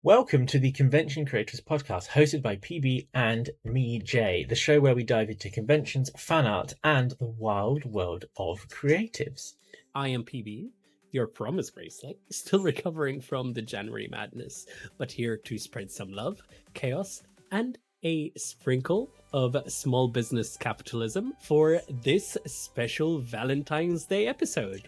Welcome to the Convention Creators Podcast, hosted by PB and me, Jay, the show where we dive into conventions, fan art, and the wild world of creatives. I am PB, your promise bracelet, still recovering from the January madness, but here to spread some love, chaos, and a sprinkle of small business capitalism for this special Valentine's Day episode.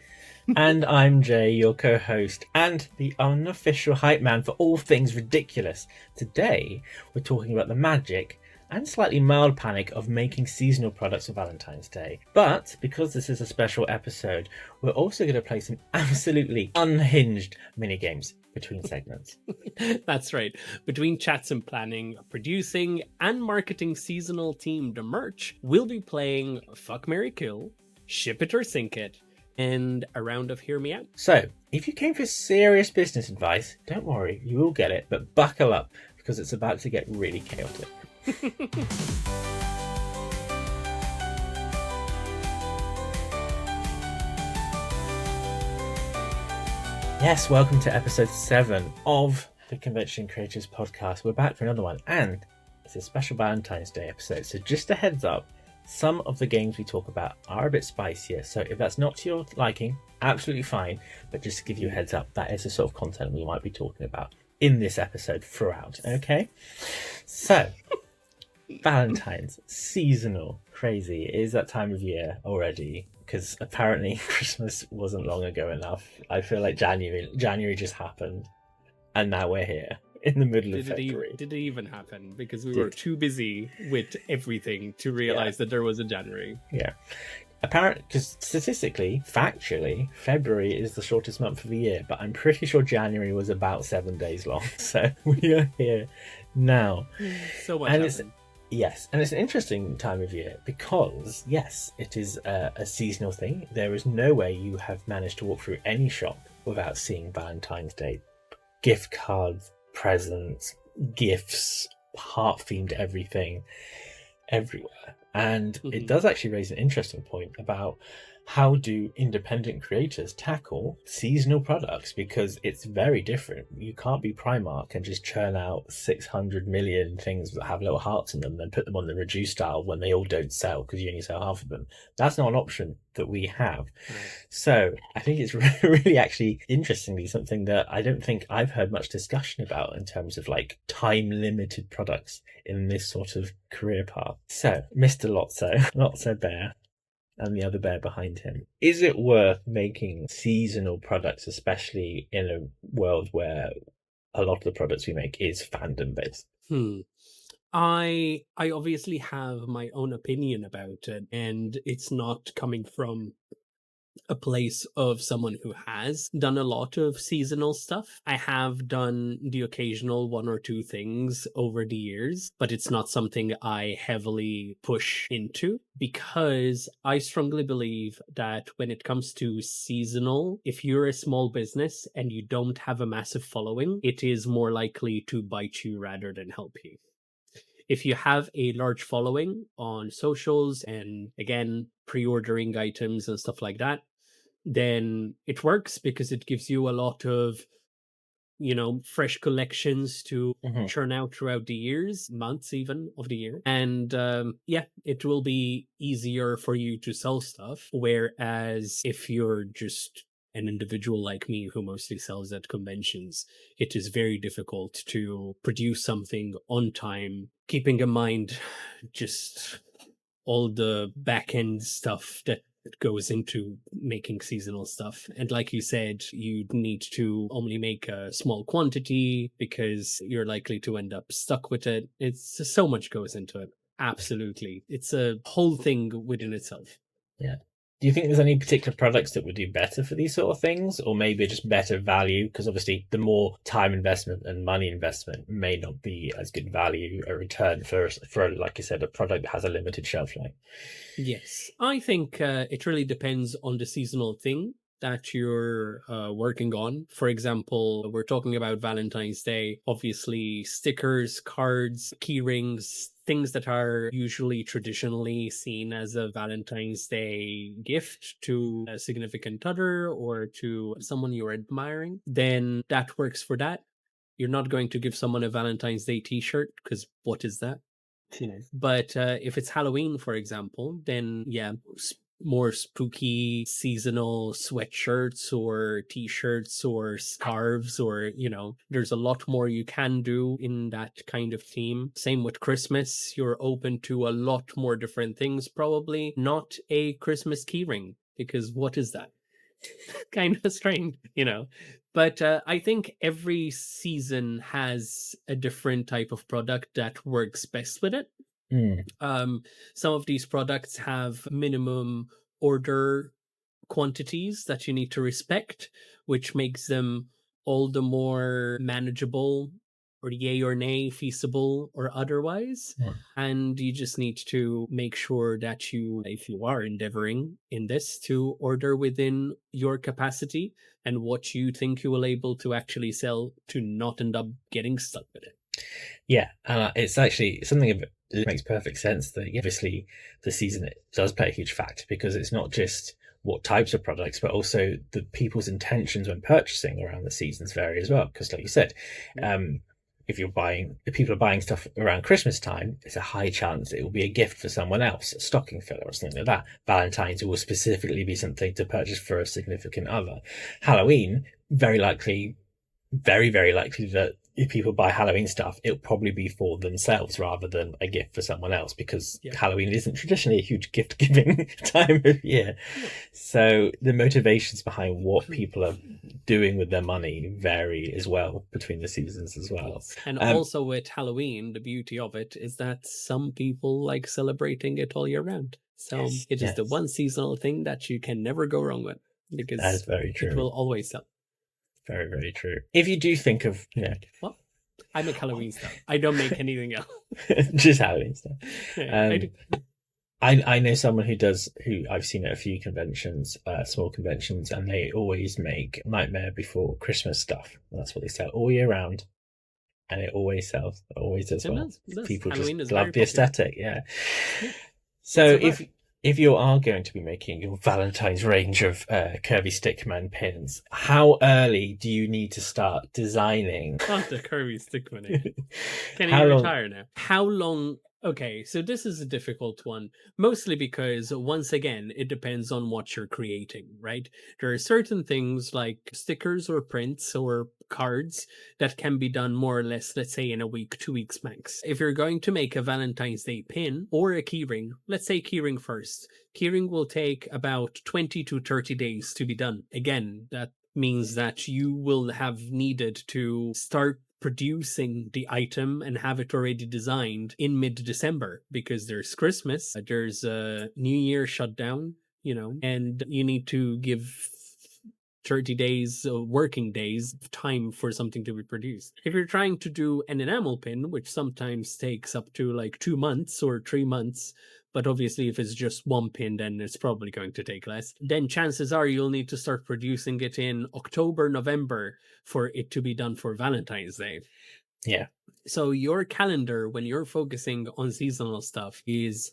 And I'm Jay, your co-host, and the unofficial hype man for all things ridiculous. Today, we're talking about the magic and slightly mild panic of making seasonal products for Valentine's Day. But because this is a special episode, we're also going to play some absolutely unhinged mini-games between segments. That's right. Between chats and planning, producing, and marketing seasonal themed merch, we'll be playing Fuck, Marry, Kill, Ship It or Sink It, and a round of Hear Me Out. So, if you came for serious business advice, don't worry, you will get it, but buckle up, because it's about to get really chaotic. Yes, welcome to episode 7 of the Convention Creators Podcast. We're back for another one, and it's a special Valentine's Day episode, so just a heads up, some of the games we talk about are a bit spicier, so if that's not to your liking, absolutely fine, but just to give you a heads up, that is the sort of content we might be talking about in this episode throughout, okay? So, Valentine's, seasonal, crazy. It is that time of year already, because apparently Christmas wasn't long ago enough. I feel like January just happened, and now we're here. In the middle of February. Did it even happen? Because we were too busy with everything to realize that there was a January. Yeah. Apparently, because statistically, factually, February is the shortest month of the year, but I'm pretty sure January was about 7 days long. So we are here now. So much happened. Yes, and it's an interesting time of year because, yes, it is a seasonal thing. There is no way you have managed to walk through any shop without seeing Valentine's Day gift cards, presents, gifts, heart-themed everything everywhere. And it does actually raise an interesting point about how do independent creators tackle seasonal products, because it's very different. You can't be Primark and just churn out 600 million things that have little hearts in them and then put them on the reduced style when they all don't sell because you only sell half of them. That's not an option that we have. So I think it's really actually interestingly something that I don't think I've heard much discussion about in terms of like time limited products in this sort of career path. So Mr. Lotso Bear, and the other bear behind him. Is it worth making seasonal products, especially in a world where a lot of the products we make is fandom based? I obviously have my own opinion about it, and it's not coming from a place of someone who has done a lot of seasonal stuff. I have done the occasional one or two things over the years, but it's not something I heavily push into because I strongly believe that when it comes to seasonal, if you're a small business and you don't have a massive following, it is more likely to bite you rather than help you. If you have a large following on socials and again, pre-ordering items and stuff like that, then it works because it gives you a lot of, fresh collections to churn out throughout the years, months even of the year. And it will be easier for you to sell stuff. Whereas if you're just an individual like me who mostly sells at conventions, it is very difficult to produce something on time, keeping in mind just all the back end stuff that goes into making seasonal stuff. And like you said, you need to only make a small quantity because you're likely to end up stuck with it. It's so much goes into it. Absolutely. It's a whole thing within itself. Yeah. Do you think there's any particular products that would do better for these sort of things, or maybe just better value? Because obviously the more time investment and money investment may not be as good value a return for like you said, a product that has a limited shelf life. Yes, I think it really depends on the seasonal thing that you're working on. For example, we're talking about Valentine's Day, obviously stickers, cards, key rings, things that are usually traditionally seen as a Valentine's Day gift to a significant other or to someone you're admiring, then that works for that. You're not going to give someone a Valentine's Day t-shirt, because what is that? Yeah. But if it's Halloween, for example, then yeah, more spooky seasonal sweatshirts or t-shirts or scarves, or there's a lot more you can do in that kind of theme. Same with Christmas, you're open to a lot more different things. Probably not a Christmas keyring, because what is that? Kind of strange. But I think every season has a different type of product that works best with it. Mm. Some of these products have minimum order quantities that you need to respect, which makes them all the more manageable, or yay or nay, feasible or otherwise. Yeah. And you just need to make sure that you, if you are endeavoring in this, to order within your capacity and what you think you will able to actually sell, to not end up getting stuck with it. Yeah, and it's actually something of it makes perfect sense that obviously the season it does play a huge factor, because it's not just what types of products, but also the people's intentions when purchasing around the seasons vary as well. Because, like you said, if people are buying stuff around Christmas time, it's a high chance it will be a gift for someone else, a stocking filler or something like that. Valentine's will specifically be something to purchase for a significant other. Halloween, very likely that if people buy Halloween stuff, it'll probably be for themselves rather than a gift for someone else, because Halloween isn't traditionally a huge gift giving time of year. So the motivations behind what people are doing with their money vary as well between the seasons as well. And also with Halloween, the beauty of it is that some people like celebrating it all year round. So it is the one seasonal thing that you can never go wrong with, because that is very true. It will always sell. Very, very true. If you do think of, well, I make Halloween stuff. I don't make anything else. Just Halloween stuff. I know someone who I've seen at a few conventions, small conventions, and they always make Nightmare Before Christmas stuff. That's what they sell all year round. And it always sells. It always does well. People Halloween just love the aesthetic. Yeah. Yeah. So if you are going to be making your Valentine's range of curvy stickman pins, how early do you need to start designing? Not the curvy stickman. Can you retire now? How long? Okay, so this is a difficult one, mostly because, once again, it depends on what you're creating, right? There are certain things like stickers or prints or cards that can be done more or less, let's say, in a week, 2 weeks max. If you're going to make a Valentine's Day pin or a keyring, let's say keyring first. Keyring will take about 20 to 30 days to be done. Again, that means that you will have needed to start producing the item and have it already designed in mid-December, because there's Christmas, there's a New Year shutdown, and you need to give 30 days, working days of time for something to be produced. If you're trying to do an enamel pin, which sometimes takes up to like 2 months or 3 months, but obviously if it's just one pin, then it's probably going to take less, then chances are you'll need to start producing it in October, November for it to be done for Valentine's Day. Yeah. So your calendar, when you're focusing on seasonal stuff, is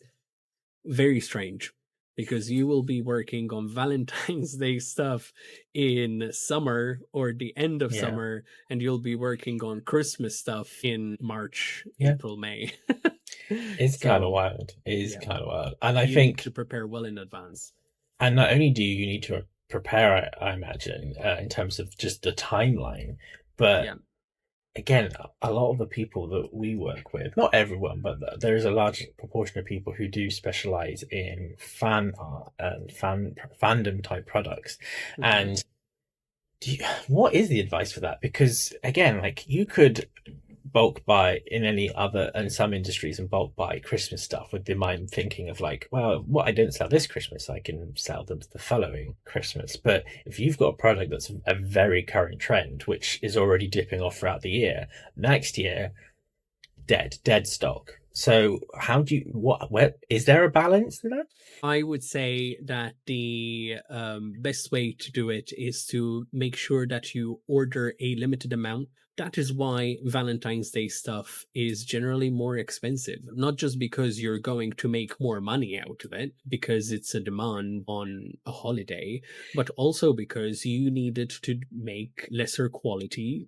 very strange, because you will be working on Valentine's Day stuff in summer or the end of summer, and you'll be working on Christmas stuff in March, April, May. It's kind of wild. It is kind of wild. And I think you need to prepare well in advance. And not only do you need to prepare, I imagine, in terms of just the timeline, but again, a lot of the people that we work with, not everyone, but there is a large proportion of people who do specialize in fan art and fandom type products. And what is the advice for that? Because again, like, you could bulk buy in some industries, and bulk buy Christmas stuff with the mind thinking of like, well, what I don't sell this Christmas, I can sell them the following Christmas. But if you've got a product that's a very current trend, which is already dipping off throughout the year, next year, dead stock. So how do you, where is there a balance to that? I would say that the best way to do it is to make sure that you order a limited amount That is why Valentine's Day stuff is generally more expensive. Not just because you're going to make more money out of it, because it's a demand on a holiday, but also because you needed to make lesser quantities,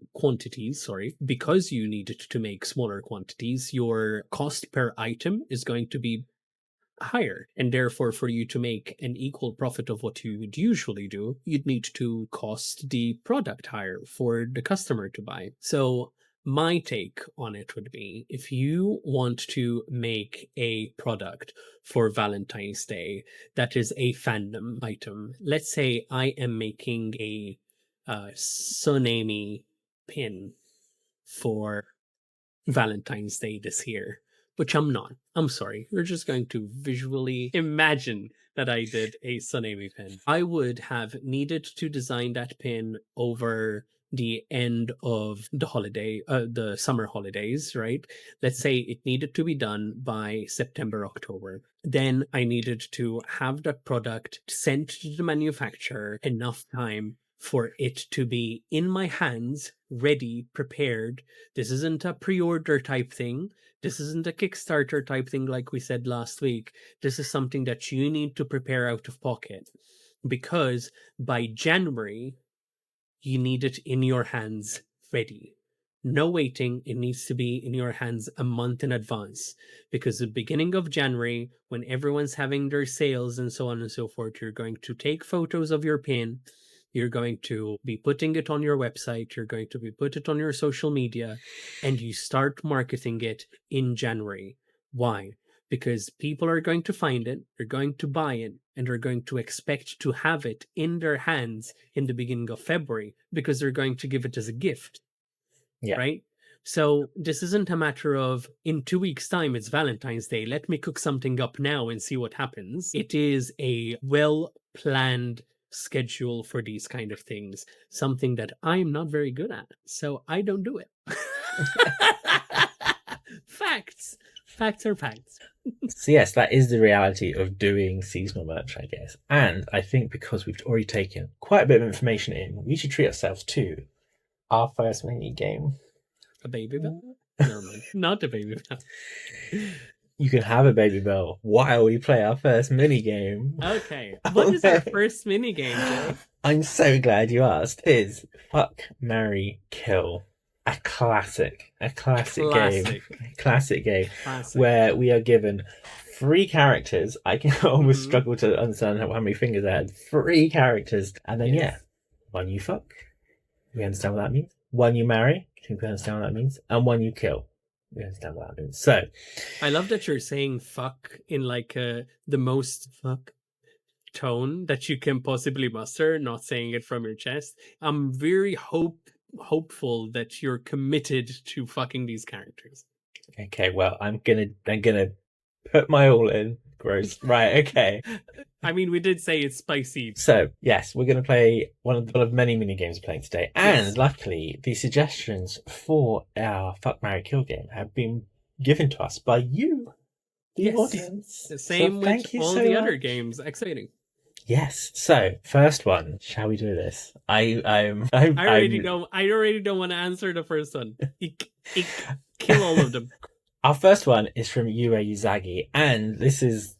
because you needed to make smaller quantities, your cost per item is going to be higher, and therefore for you to make an equal profit of what you would usually do, you'd need to cost the product higher for the customer to buy. So my take on it would be, if you want to make a product for Valentine's Day that is a fandom item, let's say I am making a Sonami pin for Valentine's Day this year, which I'm not. I'm sorry. We're just going to visually imagine that I did a Sonami pin. I would have needed to design that pin over the end of the summer holidays, right? Let's say it needed to be done by September, October. Then I needed to have that product sent to the manufacturer enough time for it to be in my hands, ready, prepared. This isn't a pre-order type thing. This isn't a Kickstarter type thing like we said last week. This is something that you need to prepare out of pocket, because by January, you need it in your hands ready. No waiting. It needs to be in your hands a month in advance, because the beginning of January, when everyone's having their sales and so on and so forth, you're going to take photos of your pin. You're going to be putting it on your website. You're going to be put it on your social media, and you start marketing it in January. Why? Because people are going to find it, they're going to buy it, and they're going to expect to have it in their hands in the beginning of February, because they're going to give it as a gift. Yeah. Right? So this isn't a matter of, in 2 weeks' time, it's Valentine's Day, let me cook something up now and see what happens. It is a well-planned schedule for these kind of things, something that I'm not very good at, so I don't do it. Facts are facts. So yes, that is the reality of doing seasonal merch, I guess. And I think because we've already taken quite a bit of information in, we should treat ourselves to our first mini game. A baby bell? Never mind. Not a baby bell. You can have a baby bell while we play our first mini game. Okay. What is our first mini game, Jay? I'm so glad you asked. Is Fuck, Marry, Kill. A classic game. Classic game. Where we are given 3 characters. I can almost struggle to understand how many fingers I had. 3 characters. And then, one you fuck. We understand what that means. One you marry. We understand what that means. And one you kill. We understand what that means. So, I love that you're saying fuck in like the most fuck tone that you can possibly muster, not saying it from your chest. I'm very hopeful that you're committed to fucking these characters. Okay, well, I'm gonna put my all in. Gross. Right, okay. I mean, we did say it's spicy. So, yes, we're going to play one of many mini games we're playing today. And luckily, the suggestions for our Fuck, Marry, Kill game have been given to us by you, the audience. The same with all the other games. Exciting. Yes. So, first one. Shall we do this? I already don't want to answer the first one. Kill all of them. Our first one is from Yue Uzagi, and this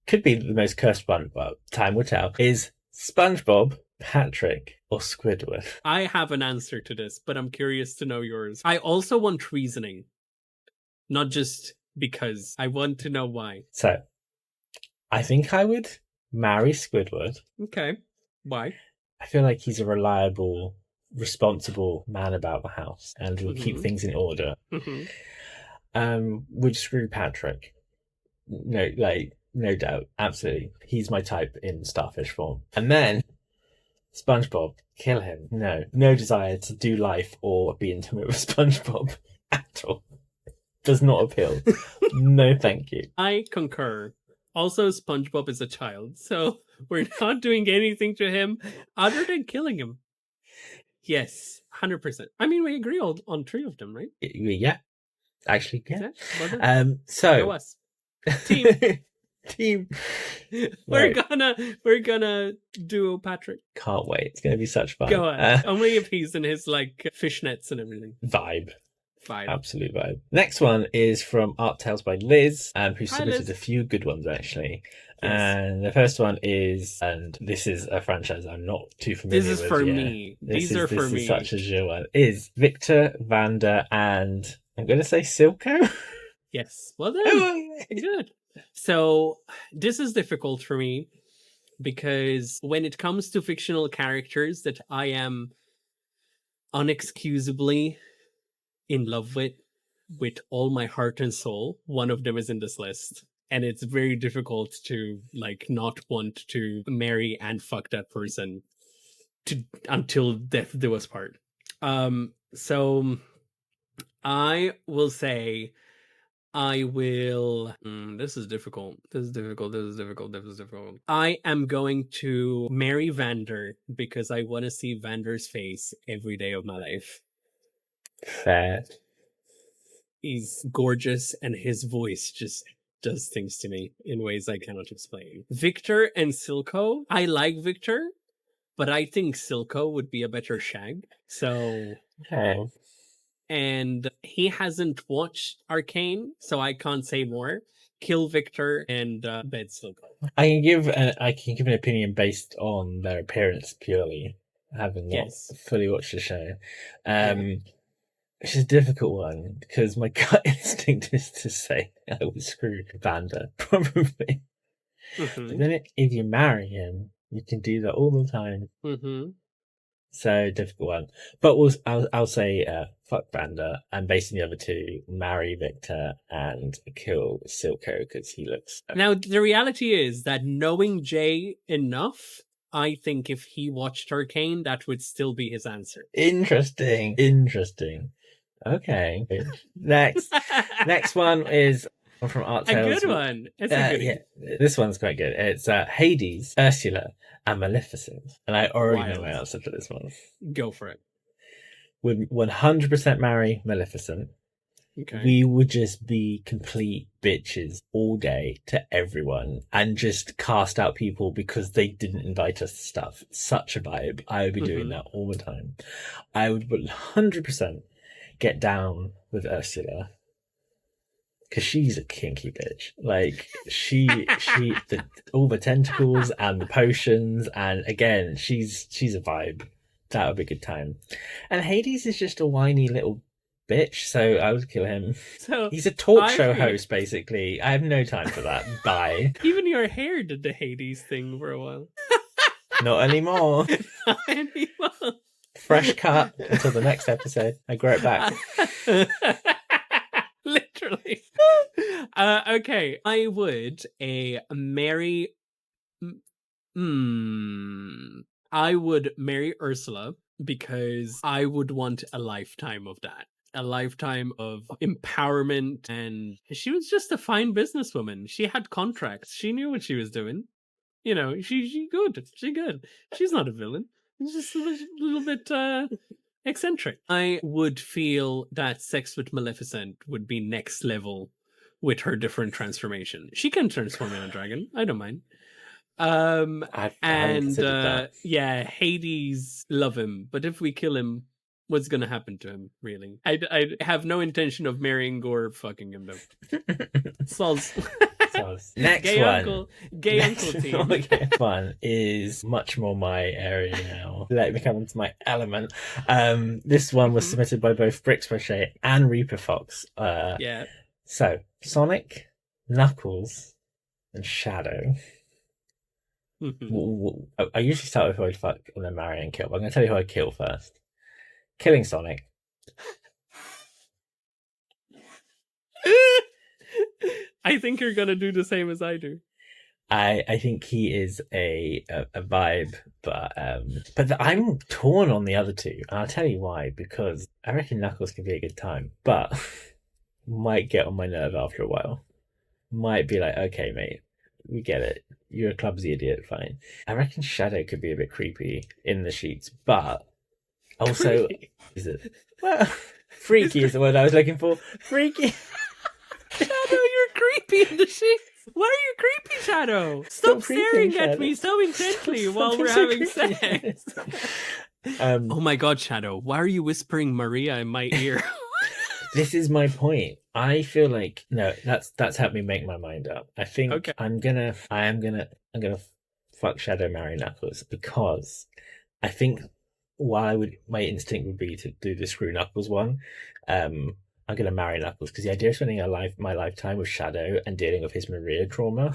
could be the most cursed one, but time will tell. Is SpongeBob, Patrick, or Squidward? I have an answer to this, but I'm curious to know yours. I also want reasoning, not just because. I want to know why. So, I think I would marry Squidward. Okay. Why? I feel like he's a reliable, responsible man about the house and will keep things in order. Would screw Patrick. No doubt. Absolutely. He's my type in starfish form. And then SpongeBob, kill him. No desire to do life or be intimate with SpongeBob at all. Does not appeal. No, thank you. I concur. Also, SpongeBob is a child, so we're not doing anything to him other than killing him. Yes, 100%. I mean, we agree on 3 of them, right? Yeah. Actually, yeah. So Go us. Team. Team. We're Right. gonna duo Patrick. Can't wait. It's going to be such fun. Go on. Only if he's in his like fishnets and everything. Vibe. Fine. Absolute vibe. Next one is from Art Tales by Liz, who submitted Liz. a few good ones actually. Yes. And the first one is, and this is a franchise I'm not too familiar with. This is for me. These are for me. This is such a Jill one. Is Victor, Vanda, and I'm going to say Silco? Yes. Well done. Good. So this is difficult for me because when it comes to fictional characters that I am unexcusably in love with all my heart and soul, one of them is in this list. And it's very difficult to like not want to marry and fuck that person until death do us part. So I will say I will. This is difficult. I am going to marry Vander because I want to see Vander's face every day of my life. Fair. He's gorgeous and his voice just does things to me in ways I cannot explain. Victor and Silco. I like Victor, but I think Silco would be a better shag. So... Okay. And he hasn't watched Arcane, so I can't say more. Kill Victor and bed Silco. I can give an opinion based on their appearance purely, having not fully watched the show. Which is a difficult one because my gut instinct is to say I would screw Vanda, probably. Mm-hmm. But then if you marry him, you can do that all the time. Mm-hmm. So difficult one, but I'll say fuck Vanda, and based on the other two, marry Victor and kill Silco because he looks. Now the reality is that knowing Jay enough, I think if he watched Arcane, that would still be his answer. Interesting. Okay. Next one is from Art Tales. A good one. It's a good one. This one's quite good. It's Hades, Ursula, and Maleficent. And I already know my answer to this one. Go for it. Would 100% marry Maleficent. Okay. We would just be complete bitches all day to everyone and just cast out people because they didn't invite us to stuff. Such a vibe. I would be doing that all the time. I would 100% get down with Ursula. Because she's a kinky bitch. Like, all the tentacles and the potions, and again, she's a vibe. That would be a good time. And Hades is just a whiny little bitch, so I would kill him. So he's a talk show host, basically. I have no time for that. Bye. Even your hair did the Hades thing for a while. Not anymore. Not anymore. Fresh cut until the next episode. I grow it back. Literally. Okay, I would marry. I would marry Ursula because I would want a lifetime of that. A lifetime of empowerment, and she was just a fine businesswoman. She had contracts. She knew what she was doing. You know, she good. She good. She's not a villain. She's just a little bit eccentric. I would feel that sex with Maleficent would be next level with her different transformation. She can transform in a dragon. I don't mind. Hades, love him. But if we kill him, what's going to happen to him, really? I have no intention of marrying Gore or fucking him, though. Soz. Next gay one. Uncle team. Next one is much more my area now. Let me come into my element. This one was submitted by both Bricks Crochet and Reaper Fox. So, Sonic, Knuckles, and Shadow. I usually start with who I'd fuck and then marry and kill, but I'm going to tell you who I'd kill first. Killing Sonic. I think you're going to do the same as I do. I think he is a vibe, but I'm torn on the other two, and I'll tell you why. Because I reckon Knuckles could be a good time, but might get on my nerve after a while. Might be like, okay, mate, we get it. You're a clumsy idiot, fine. I reckon Shadow could be a bit creepy in the sheets, but also is it? Well, freaky is the word I was looking for. Freaky. Shadow, you're creepy in the sheets. Why are you creepy, Shadow? Stop Stop creeping, staring at Shadow. me so intently Stop while being we're so having creepy. sex. Um, Oh my god, Shadow, why are you whispering Maria in my ear? this is my point. I feel like no, that's helped me make my mind up. I think Okay. I'm gonna fuck Shadow, marry Knuckles, because I think my instinct would be to do the screw Knuckles one. I'm gonna marry Knuckles because the idea of spending my lifetime with Shadow and dealing with his Maria trauma,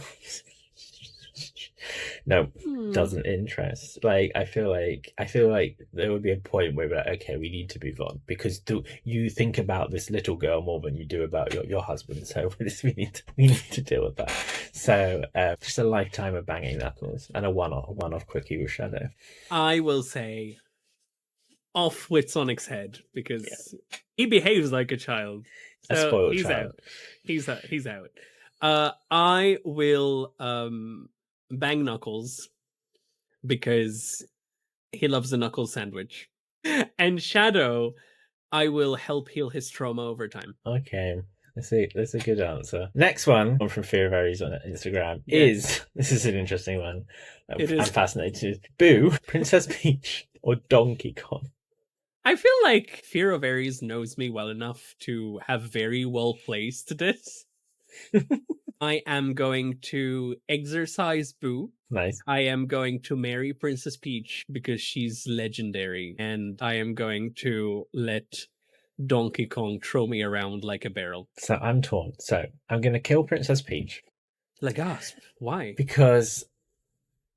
no, Hmm. doesn't interest. Like I feel like there would be a point where we're like, okay, we need to move on because you think about this little girl more than you do about your husband. So we need to deal with that. So just a lifetime of banging Knuckles and a one off quickie with Shadow. I will say off with Sonic's head Yeah, because he behaves like a child. a So spoiled he's child. out. He's out. I will bang Knuckles because he loves a Knuckles sandwich. And Shadow, I will help heal his trauma over time. Okay. That's a good answer. Next one from Fear of Aries on Instagram Yes. is this is an interesting one. It I'm is. fascinated. Boo, Princess Peach, or Donkey Kong? I feel like Fear of Aries knows me well enough to have very well placed this. I am going to exercise Boo. Nice. I am going to marry Princess Peach because she's legendary. And I am going to let Donkey Kong throw me around like a barrel. So I'm torn. So I'm going to kill Princess Peach Like, gasp. Why? because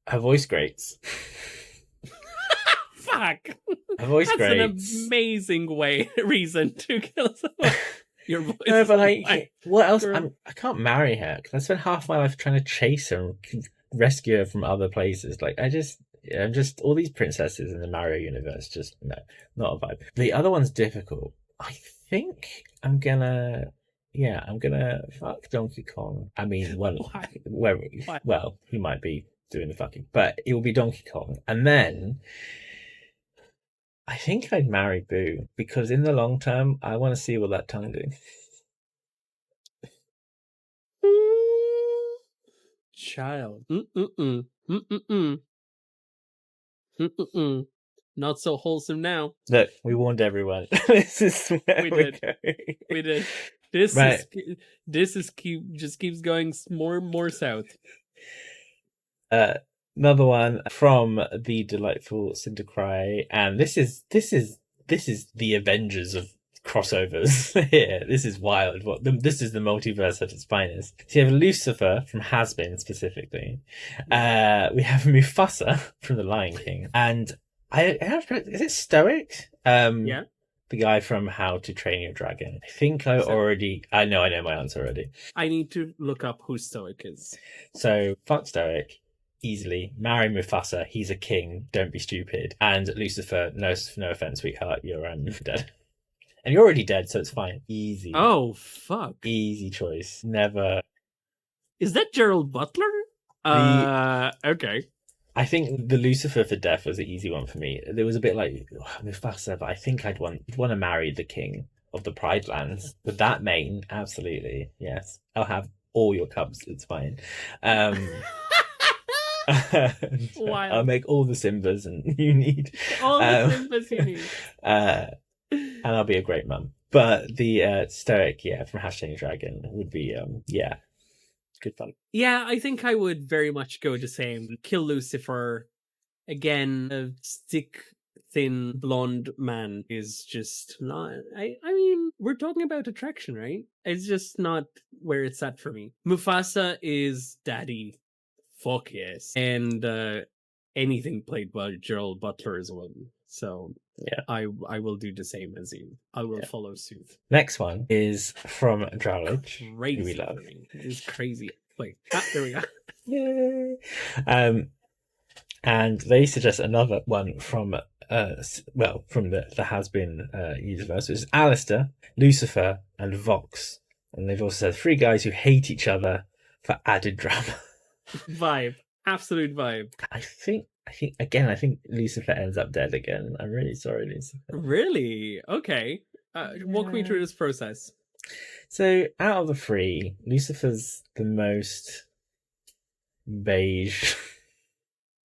her voice grates. Fuck! Her voice That's grates. an amazing reason to kill someone. Your voice. No, but like, Fine. what else? Girl. I can't marry her because I spent half my life trying to chase her and rescue her from other places. Like, I'm just all these princesses in the Mario universe. Just no, not a vibe. The other one's difficult. I think I'm gonna fuck Donkey Kong. I mean, Why? well, he might be doing the fucking, but it will be Donkey Kong, and then I think I'd marry Boo because in the long term, I want to see what that tongue do. Child. Mm-mm-mm. Mm-mm-mm. Mm-mm-mm. Not so wholesome now. Look, we warned everyone. This is where We we're did. going. We did. This Right. just keeps going more and more south. Another one from the delightful Cindercry, and this is the Avengers of crossovers here. This is wild. This is the multiverse at its finest. So you have Lucifer from Has-Been specifically. We have Mufasa from The Lion King, and is it Stoic? Yeah. The guy from How to Train Your Dragon. I think I know my answer already. I need to look up who Stoic is. So fuck Stoic. Easily marry Mufasa. He's a king. Don't be stupid. And Lucifer. No offense, sweetheart. You're dead, and you're already dead, so it's fine. Easy. Oh fuck! Easy choice. Never. Is that Gerald Butler? Okay. I think the Lucifer for death was an easy one for me. There was a bit like Mufasa, but I think I'd want to marry the king of the Pride Lands with that mane. Absolutely, yes. I'll have all your cubs. It's fine. I'll make all the Simbas and you need all the Simbas you need, and I'll be a great mum. But the Stoic, from Hashtag Dragon would be good fun. Yeah, I think I would very much go the same. Kill Lucifer again. A stick thin blonde man is just not. I mean, we're talking about attraction, right? It's just not where it's at for me. Mufasa is daddy. Fuck yes. And anything played by Gerald Butler as well. So yeah, I will do the same as you. I will follow suit. Next one is from Drowledge. Crazy. We love. It's crazy. Wait, there we go. Yay. And they suggest another one from from the Has-Been universe, which is Alistair, Lucifer, and Vox. And they've also said 3 guys who hate each other for added drama. Vibe. Absolute vibe. I think Lucifer ends up dead again. I'm really sorry, Lucifer. Really? Okay. Walk me through this process. So out of the three, Lucifer's the most beige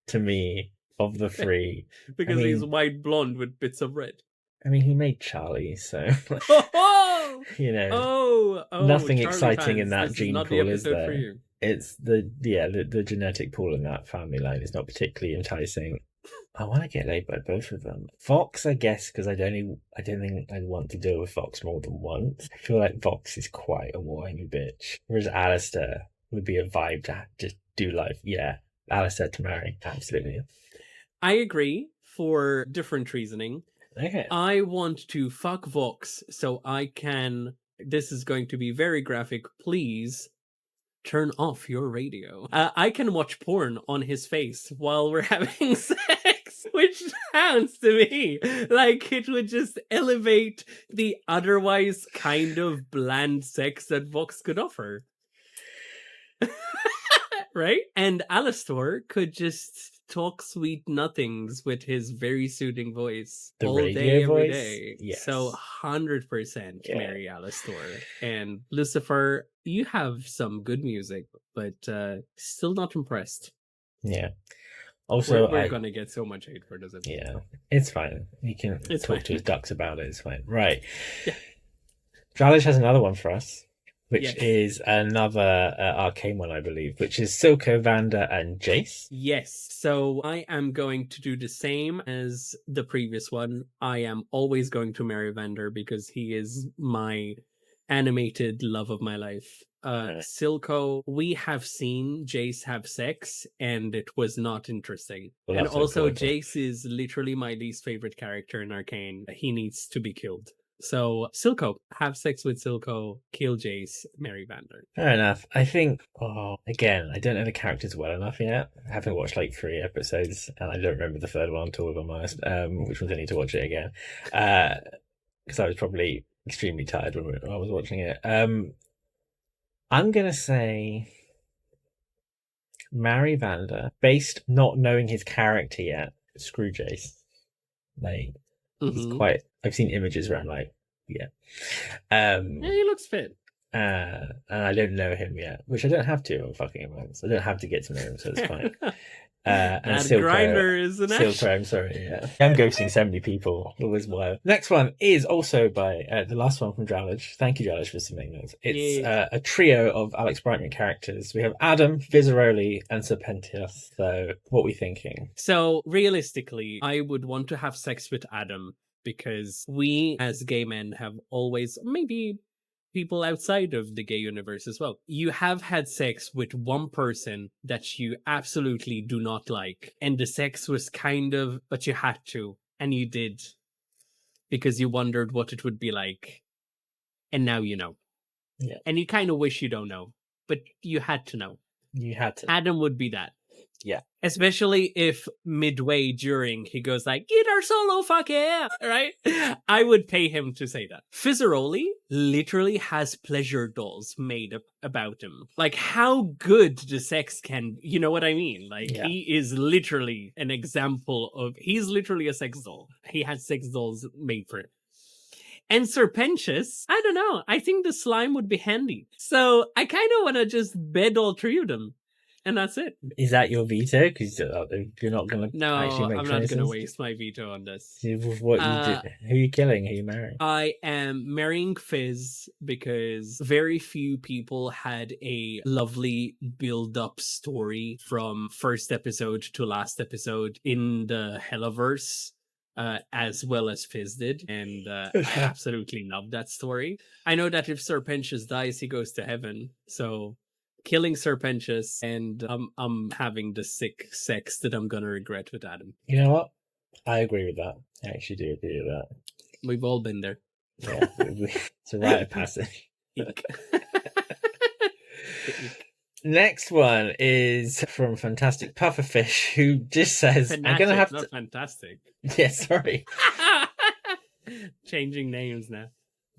to me of the three. Because he's white blonde with bits of red. I mean, he made Charlie, so Oh, you know, nothing Charlie exciting fans, in that this gene is not pool, the is episode there? for you. It's the genetic pool in that family line is not particularly enticing. I want to get laid by both of them. Fox, I guess, because I don't think I'd want to deal with Fox more than once. I feel like Fox is quite a whiny bitch, whereas Alistair would be a vibe to just do life. Yeah, Alistair to marry, absolutely. I agree for different reasoning. Okay. I want to fuck Vox so I can. This is going to be very graphic. Please turn off your radio. I can watch porn on his face while we're having sex, which sounds to me like it would just elevate the otherwise kind of bland sex that Vox could offer. Right? And Alastor could just talk sweet nothings with his very soothing voice The all radio day, every voice? day. Yes. So 100% Yeah. marry Alastor. And Lucifer, you have some good music, but still not impressed. Yeah. Also, we're gonna get so much hate for this episode. Yeah, it's fine. He can talk to his ducks about it. It's fine. Right. Yeah. Dralish has another one for us, which Yes. is another arcane one, I believe, which is Silco, Vanda, and Jace. Yes. So I am going to do the same as the previous one. I am always going to marry Vander because he is my animated love of my life. Silco, we have seen Jace have sex, and it was not interesting. Well, and also, Jace is literally my least favorite character in Arcane. He needs to be killed. So, Silco, have sex with Silco, kill Jace, marry Vander. Fair enough. I think, again, I don't know the characters well enough yet. I haven't watched like 3 episodes, and I don't remember the third one at all, if I'm honest, which means I need to watch it again. Because I was probably extremely tired when I was watching it. I'm going to say marry Vander, based not knowing his character yet. Screw Jace. Like, he's quite... I've seen images where I'm like, yeah. Yeah, he looks fit. And I don't know him yet, which I don't have to. I'm fucking him, so I don't have to get to know him, so it's fine. And Silco, Grinder is an Silco, I'm sorry, yeah. I'm ghosting so many people. It was wild. Next one is also by the last one from Dralish. Thank you, Dralish, for submitting those. It's a trio of Alex Brightman characters. We have Adam, Vizaroli, and Serpentius. So, what are we thinking? So, realistically, I would want to have sex with Adam because we, as gay men, have always, maybe people outside of the gay universe as well, you have had sex with one person that you absolutely do not like, and the sex was kind of, but you had to, and you did, because you wondered what it would be like, and now you know. Yeah. And you kind of wish you don't know, but you had to know. You had to. Adam would be that. Yeah. Especially if midway during he goes like, guitar solo, fuck yeah, right? I would pay him to say that. Fizzaroli literally has pleasure dolls made about him. Like, how good the sex can, you know what I mean? Like, He is literally an example of, he's literally a sex doll. He has sex dolls made for him. And Serpentius, I don't know, I think the slime would be handy. So I kind of want to just bed all 3 of them. And that's it. Is that your veto? Because you're not going to actually make I'm choices? not going to waste my veto on this. What you do? Who are you killing? Who are you marrying? I am marrying Fizz because very few people had a lovely build-up story from first episode to last episode in the Hellaverse. As well as Fizz did, and I absolutely love that story. I know that if Serpentius dies, he goes to heaven, so killing Serpentius, and I'm having the sick sex that I'm gonna regret with Adam. You know what? I agree with that. I actually do agree with that. We've all been there. Yeah, it's a rite of passage. Next one is from Fantastic Pufferfish, who just says, Fanatic, I'm going to have not to... Fantastic. Yeah, sorry. Changing names now.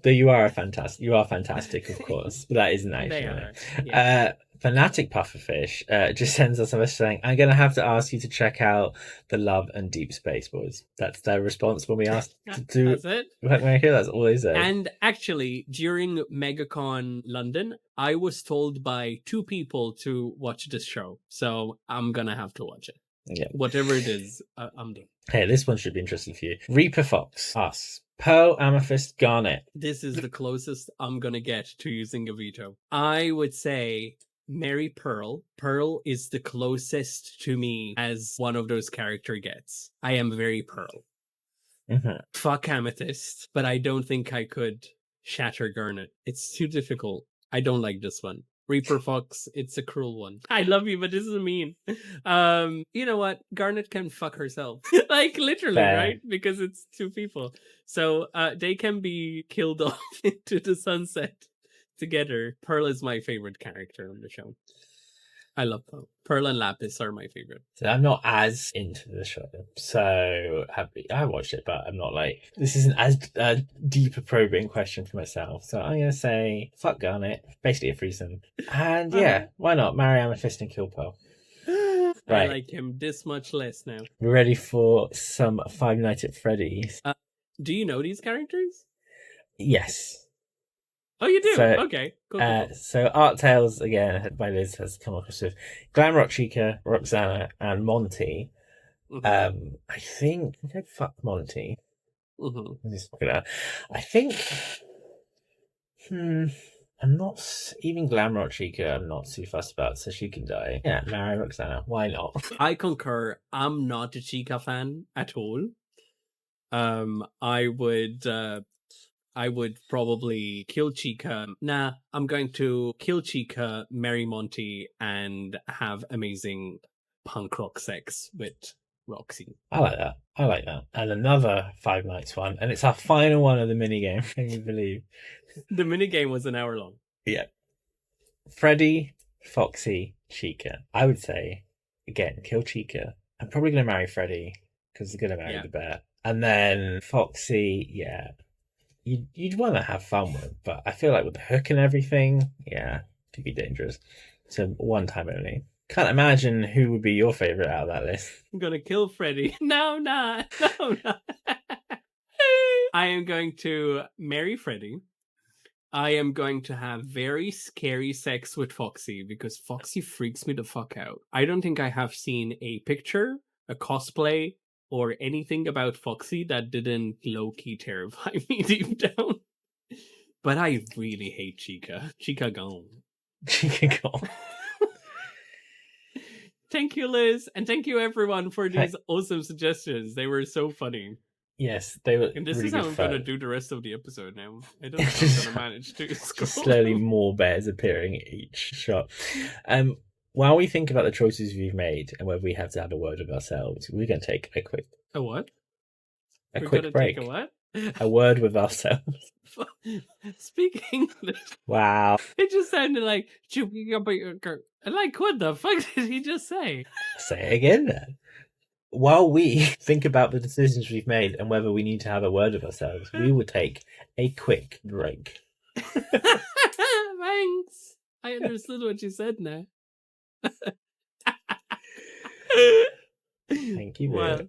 Though you are fantastic, of course. But that isn't They actually are. it. Yes. Fanatic Pufferfish just sends us a message saying, "I'm going to have to ask you to check out the Love and Deep Space Boys." That's their response when we asked to do. That's it. That's all they said. And actually, during MegaCon London, I was told by 2 people to watch this show. So I'm going to have to watch it. Yeah. Whatever it is, I'm doing. Hey, this one should be interesting for you. Reaper Fox asks, Pearl, Amethyst, Garnet. This is the closest I'm going to get to using a veto. I would say marry Pearl. Pearl is the closest to me as one of those character gets. I am very Pearl. Mm-hmm. Fuck Amethyst, but I don't think I could shatter Garnet. It's too difficult. I don't like this one. Reaper Fox, it's a cruel one. I love you, but this is mean. You know what? Garnet can fuck herself. Like, literally, Fair. right? Because it's 2 people. So they can be killed off into the sunset together. Pearl is my favorite character on the show. I love Pearl. Pearl and Lapis are my favorite. So I'm not as into the show, so I watched it, but I'm not like, this isn't as deep a probing question for myself. So I'm gonna say fuck Garnet, basically a threesome, and yeah, why not marry Amethyst and kill Pearl? I Right. like him this much less now. We're ready for some Five Nights at Freddy's. Do you know these characters? Yes. Oh, you do? So, Okay. Cool. So Art Tales, again, by Liz, has come across with Glamrock Chica, Roxana, and Monty. Mhm. I think fuck Monty. Mhm. Let me just look it out. I think I'm not even Glamrock Chica. I'm not too fussed about, so she can die. Yeah, marry Roxana. Why not? I concur. I'm not a Chica fan at all. I would probably kill Chica. Nah, I'm going to kill Chica, marry Monty, and have amazing punk rock sex with Roxy. I like that. And another Five Nights one, and it's our final one of the minigame. Can you believe? The minigame was an hour long. Yeah. Freddy, Foxy, Chica. I would say, again, kill Chica. I'm probably going to marry Freddy because they're going to marry the bear. And then Foxy, yeah. You'd want to have fun with, but I feel like with the hook and everything, yeah, could be dangerous. So one time only. Can't imagine who would be your favorite out of that list. I'm gonna kill Freddy. No, not. No, not. I am going to marry Freddy. I am going to have very scary sex with Foxy because Foxy freaks me the fuck out. I don't think I have seen a picture, a cosplay, or anything about Foxy that didn't low-key terrify me deep down. But I really hate Chica. Chica gone. Chica gone. Thank you, Liz, and thank you everyone for these awesome suggestions. They were so funny. Yes, they were. And this really is how I'm fun. going to do the rest of the episode now. I don't think I'm going to manage to Just slowly more bears appearing at each shot. While we think about the choices we've made and whether we have to have a word with ourselves, we're going to take a quick... A what? We're quick break. Take a what? A word with ourselves. Speak English. Wow. It just sounded like... Like, what the fuck did he just say? Say it again then. While we think about the decisions we've made and whether we need to have a word with ourselves, we will take a quick break. Thanks. I understood what you said now. Thank you. Well,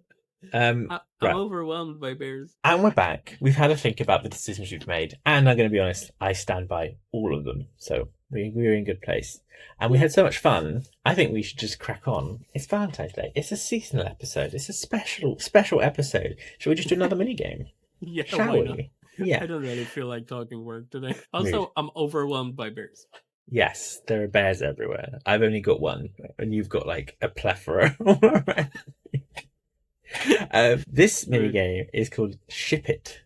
I'm right. overwhelmed by bears. And we're back. We've had a think about the decisions we've made, and I'm going to be honest, I stand by all of them. So we're in good place. And we had so much fun. I think we should just crack on. It's Valentine's Day. It's a seasonal episode. It's a special episode. Should we just do another mini game? Yeah, shall why we? not? Yeah. I don't really feel like talking work today. Also, I'm overwhelmed by bears. Yes, there are bears everywhere. I've only got one, and you've got like a plethora. This minigame is called Ship It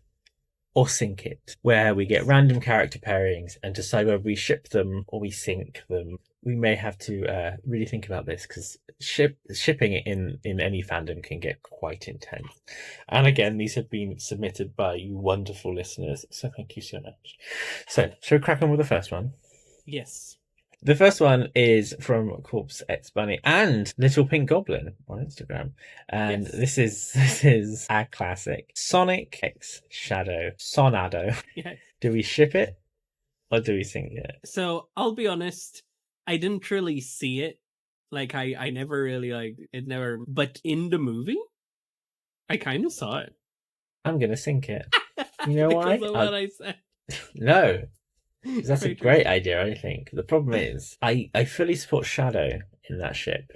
or Sink It, where we get random character pairings and decide whether we ship them or we sink them. We may have to really think about this because shipping it in any fandom can get quite intense. And again, these have been submitted by you wonderful listeners, so thank you so much. So, shall we crack on with the first one? Yes. The first one is from Corpse X Bunny and Little Pink Goblin on Instagram, and Yes. this is a classic. Sonic X Shadow Sonado. Yes. Do we ship it or do we sing it? So I'll be honest, I didn't really see it. Like I never really like it. Never, but in the movie, I kind of saw it. I'm gonna sink it. You know because why? of what I said. No, 'cause that's a Right, great right. idea. I think the problem is I fully support Shadow in that ship.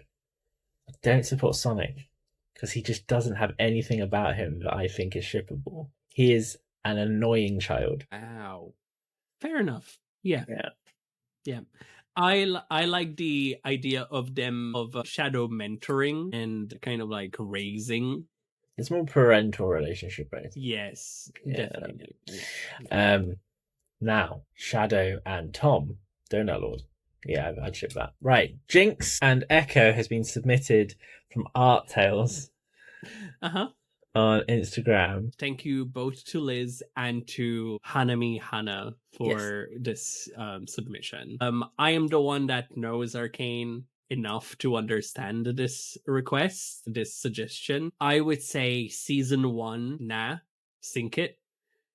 I don't support Sonic because he just doesn't have anything about him that I think is shippable. He is an annoying child. Ow. Fair enough. Yeah. Yeah. Yeah. I like the idea of them of shadow mentoring and kind of like raising. It's more parental relationship based. Yes, Yeah. definitely. Yeah. Now Shadow and Tom, Donut Lord. Yeah, I'd ship that. Right, Jinx and Echo has been submitted from Art Tales Uh-huh. on Instagram. Thank you both to Liz and to Hanami Hana for this submission. I am the one that knows Arcane enough to understand this request, this suggestion. I would say season 1, nah, sink it.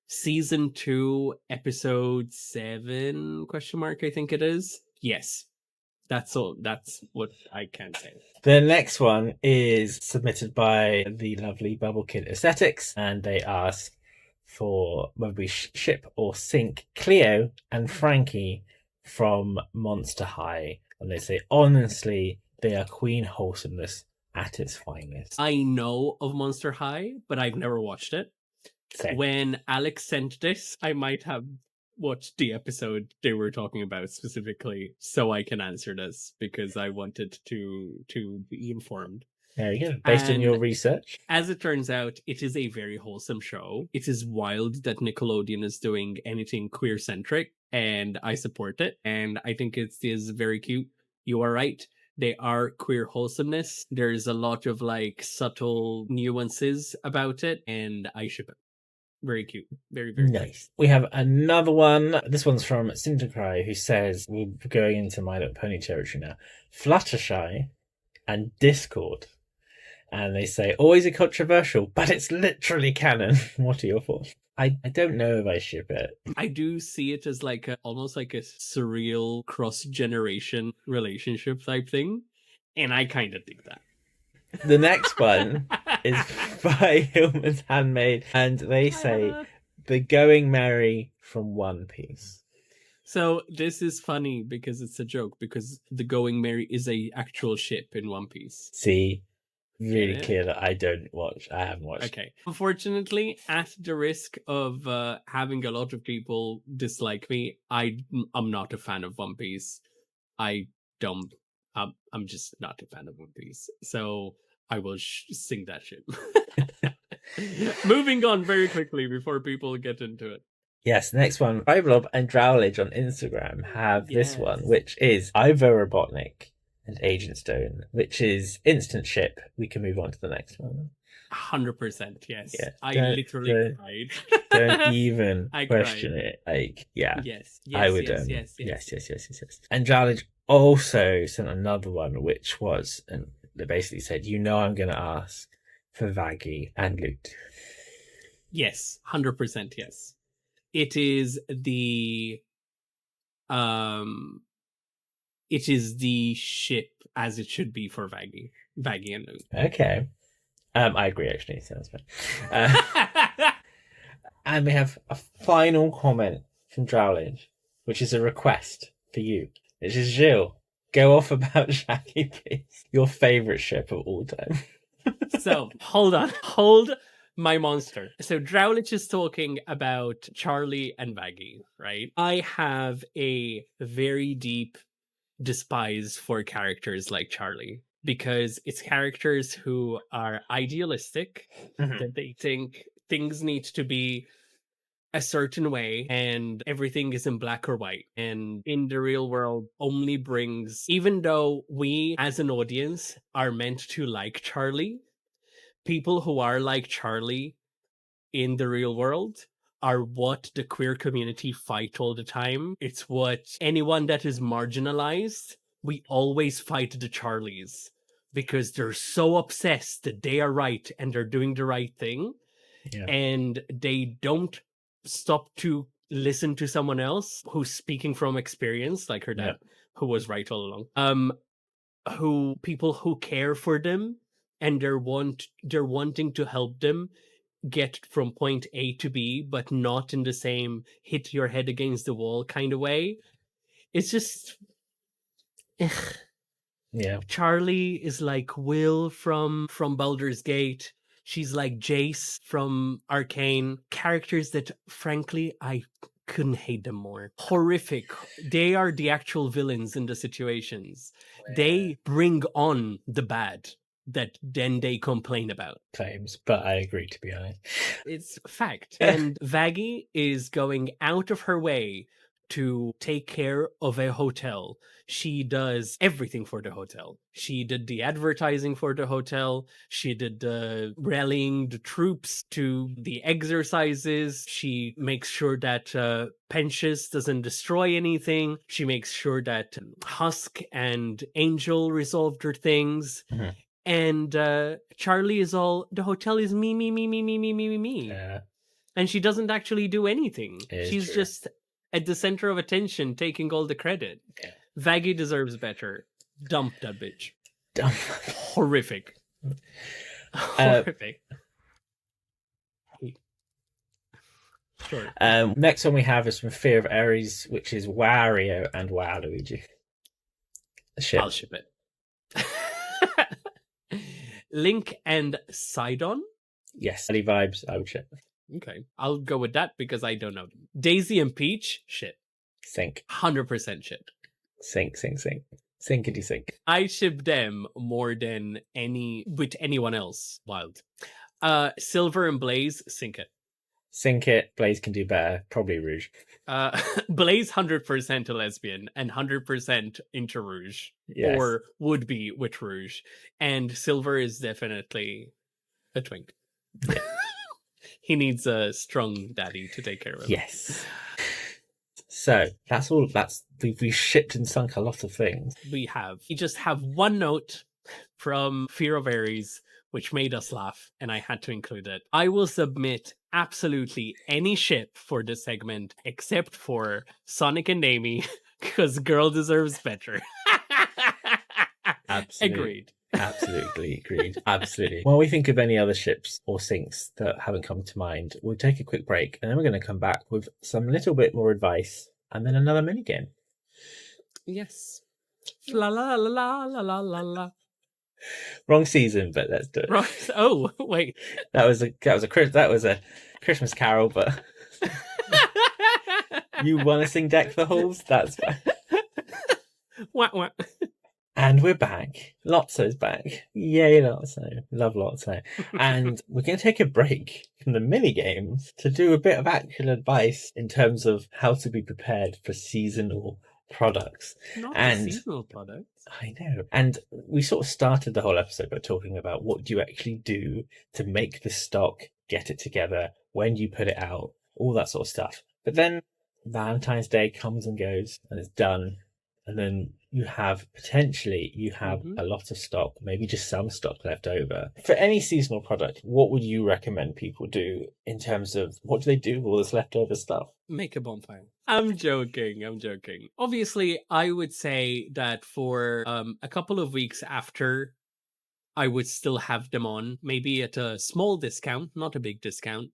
Season 2, episode 7, question mark, I think it is. Yes. That's all. That's what I can say. The next one is submitted by the lovely Bubble Kid Aesthetics, and they ask for whether we ship or sink Cleo and Frankie from Monster High. And they say, honestly, they are Queen Wholesomeness at its finest. I know of Monster High, but I've never watched it. Same. When Alex sent this, I might have watched the episode they were talking about specifically, so I can answer this because I wanted to be informed. There you go. Based on your research. As it turns out, it is a very wholesome show. It is wild that Nickelodeon is doing anything queer-centric, and I support it. And I think it is very cute. You are right. They are queer wholesomeness. There's a lot of like subtle nuances about it, and I ship it. Very cute. Very, very nice. cute. We have another one. This one's from Cindercry, who says, we're going into My Little Pony territory now, Fluttershy and Discord. And they say, always a controversial, but it's literally canon. What are your thoughts? I don't know if I ship it. I do see it as like almost like a surreal cross-generation relationship type thing. And I kind of dig that. The next one is by Hillman's Handmaid, and they say the Going Merry from One Piece. So this is funny because it's a joke, because the Going Merry is a actual ship in One Piece. See, really clear that I haven't watched. Okay. Unfortunately, at the risk of having a lot of people dislike me, I'm not a fan of One Piece. I'm just not a fan of One Piece. So I will sing that shit. Moving on very quickly before people get into it. Yes, next one. Iblob and Drowlage on Instagram have this one, which is Ivo Robotnik and Agent Stone, which is instant ship. We can move on to the next one. 100%, yes. Yeah, I literally cried. Don't even question it. Like, yeah. Yes. I would. Yes. And Drowlage also sent another one, which was, and they basically said, I'm going to ask for Vaggie and Loot. Yes, 100% yes. It is the ship as it should be for Vaggie and Loot. Okay. I agree, actually. Sounds fine. And we have a final comment from Drowlage, which is a request for you. This is Gilles. Go off about Shaggy, please. Your favourite ship of all time. So, hold my monster. So Drowlage is talking about Charlie and Vaggie, right? I have a very deep despise for characters like Charlie, because it's characters who are idealistic, that they think things need to be a certain way and everything is in black or white, and in the real world only brings, even though we as an audience are meant to like Charlie, people who are like Charlie in the real world are what the queer community fight all the time. It's what anyone that is marginalized, we always fight the Charlies because they're so obsessed that they are right and they're doing the right thing. Yeah. And they don't stop to listen to someone else who's speaking from experience, like her dad, who was right all along. Who people who care for them and they're wanting to help them get from point A to B, but not in the same hit your head against the wall kind of way. It's just Yeah. Charlie is like Will from Baldur's Gate. She's like Jace from Arcane. Characters that, frankly, I couldn't hate them more. Horrific. They are the actual villains in the situations. They bring on the bad that then they complain about. Claims, but I agree, to be honest. It's fact. And Vaggie is going out of her way to take care of a hotel. She does everything for the hotel. She did the advertising for the hotel. She did the rallying the troops to the exercises. She makes sure that Pensius doesn't destroy anything. She makes sure that Husk and Angel resolved their things. Mhm. And Charlie is all, the hotel is me. Yeah. And she doesn't actually do anything. It is She's true. just at the center of attention, taking all the credit. Yeah. Vaggie deserves better. Dump that bitch. Dumb. Horrific. Horrific. Sure. Next one we have is from Fear of Ares, which is Wario and Waluigi. Ship. I'll ship it. Link and Sidon? Yes. Any vibes, I would ship. Okay. I'll go with that because I don't know them. Daisy and Peach? Shit. Sink. 100% shit. Sink. Sinkity sink. I ship them more than anyone else. Wild. Silver and Blaze, sink it. Sink it. Blaze can do better. Probably Rouge. Blaze 100% a lesbian and 100% into Rouge. Yes. Or would be with Rouge. And Silver is definitely a twink. Yeah. He needs a strong daddy to take care of him. Yes. So that's all. We've shipped and sunk a lot of things. We just have one note from Fear of Ares, which made us laugh, and I had to include it. I will submit absolutely any ship for this segment except for Sonic and Amy, because girl deserves better. Absolutely. Agreed. Absolutely agreed. Absolutely. While we think of any other ships or sinks that haven't come to mind, we'll take a quick break and then we're going to come back with some little bit more advice and then another minigame. Yes. La la la la la la la la. Wrong season, but let's do it. Right. Oh, wait. That was a Christmas Carol, but you want to sing Deck the Halls? That's fine. Wah. And we're back. Lotso's back. Yay, Lotso. Love Lotso. And we're going to take a break from the mini games to do a bit of actual advice in terms of how to be prepared for seasonal products. Not and seasonal products. I know. And we sort of started the whole episode by talking about what do you actually do to make the stock, get it together, when you put it out, all that sort of stuff. But then Valentine's Day comes and goes and it's done. And then you have a lot of stock, maybe just some stock left over. For any seasonal product, what would you recommend people do in terms of what do they do with all this leftover stuff? Make a bonfire. I'm joking. Obviously, I would say that for a couple of weeks after, I would still have them on, maybe at a small discount, not a big discount.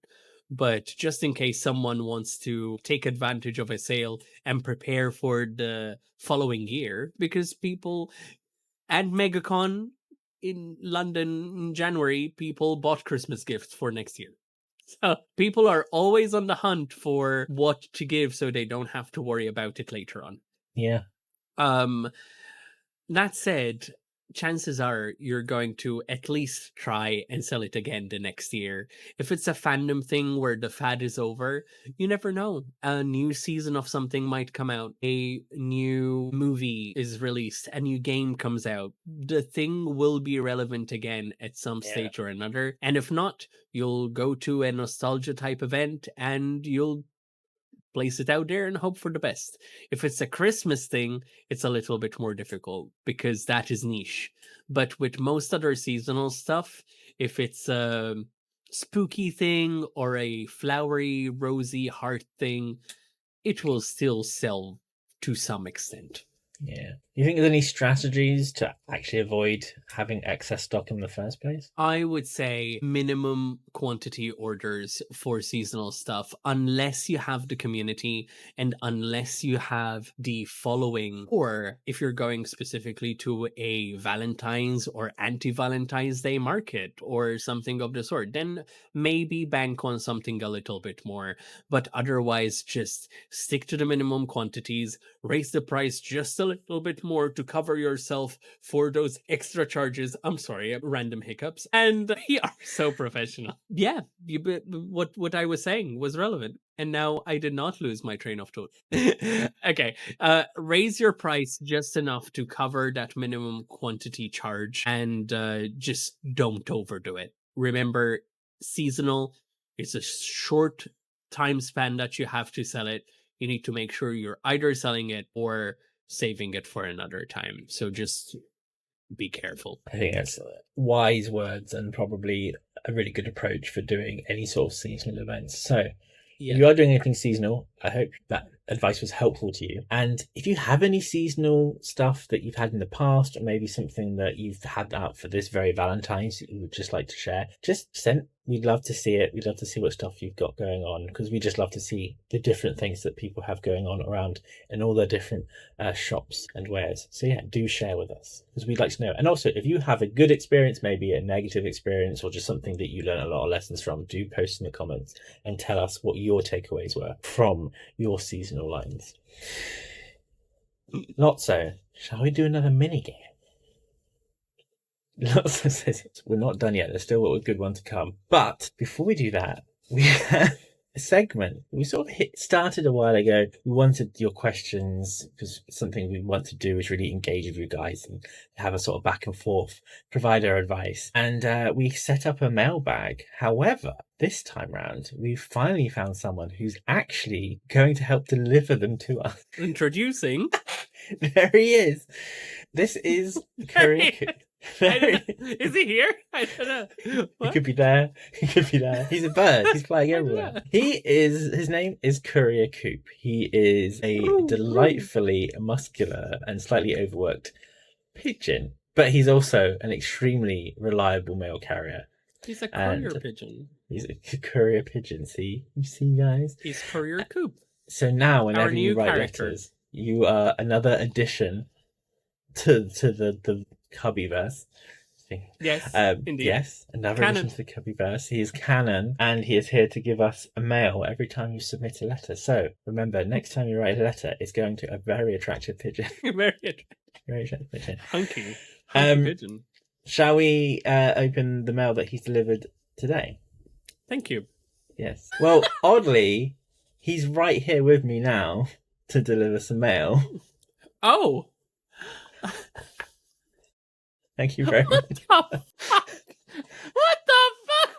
But just in case someone wants to take advantage of a sale and prepare for the following year, because people at MegaCon in London in January, people bought Christmas gifts for next year. So people are always on the hunt for what to give so they don't have to worry about it later on. Yeah. That said, chances are you're going to at least try and sell it again the next year. If it's a fandom thing where the fad is over, you never know. A new season of something might come out, a new movie is released, a new game comes out. The thing will be relevant again at some stage or another. And if not, you'll go to a nostalgia type event and you'll place it out there and hope for the best. If it's a Christmas thing, it's a little bit more difficult because that is niche. But with most other seasonal stuff, if it's a spooky thing or a flowery, rosy heart thing, it will still sell to some extent. Yeah. You think there's any strategies to actually avoid having excess stock in the first place? I would say minimum quantity orders for seasonal stuff, unless you have the community and unless you have the following, or if you're going specifically to a Valentine's or anti-Valentine's Day market or something of the sort, then maybe bank on something a little bit more. But otherwise, just stick to the minimum quantities, raise the price just a little bit more to cover yourself for those extra charges. I'm sorry, random hiccups. And we are so professional. Yeah, what I was saying was relevant. And now I did not lose my train of thought. Okay, raise your price just enough to cover that minimum quantity charge and just don't overdo it. Remember, seasonal is a short time span that you have to sell it. You need to make sure you're either selling it or saving it for another time. So just be careful. I think that's wise words and probably a really good approach for doing any sort of seasonal events. So if you are doing anything seasonal, I hope that advice was helpful to you. And if you have any seasonal stuff that you've had in the past, or maybe something that you've had out for this very Valentine's that you would just like to share, just send. We'd love to see it. We'd love to see what stuff you've got going on, because we just love to see the different things that people have going on around in all their different shops and wares. So yeah, do share with us, because we'd like to know. And also, if you have a good experience, maybe a negative experience, or just something that you learn a lot of lessons from, do post in the comments and tell us what your takeaways were from your seasonal lines. Not so. Shall we do another mini game? Lotso says we're not done yet. There's still a good one to come. But before we do that, we have a segment we sort of started a while ago. We wanted your questions, because something we want to do is really engage with you guys and have a sort of back and forth, provide our advice. And we set up a mailbag. However, this time round, we've finally found someone who's actually going to help deliver them to us. Introducing. There he is. This is Courier. Is he here? I don't know. What? He could be there. He could be there. He's a bird. He's flying everywhere. His name is Courier Coop. He is a delightfully muscular and slightly overworked pigeon, but he's also an extremely reliable mail carrier. He's a courier pigeon. He's a courier pigeon. See? You see, guys? He's Courier Coop. So now, whenever you write letters, you are another addition to the Cubiverse. Yes, indeed. Yes, another addition to the Cubiverse. He is canon, and he is here to give us a mail every time you submit a letter. So remember, next time you write a letter, it's going to a very attractive pigeon. Very attractive pigeon. Hunky pigeon. Shall we open the mail that he's delivered today? Thank you. Yes. Well, oddly, he's right here with me now to deliver some mail. Oh. Thank you very much. What the fuck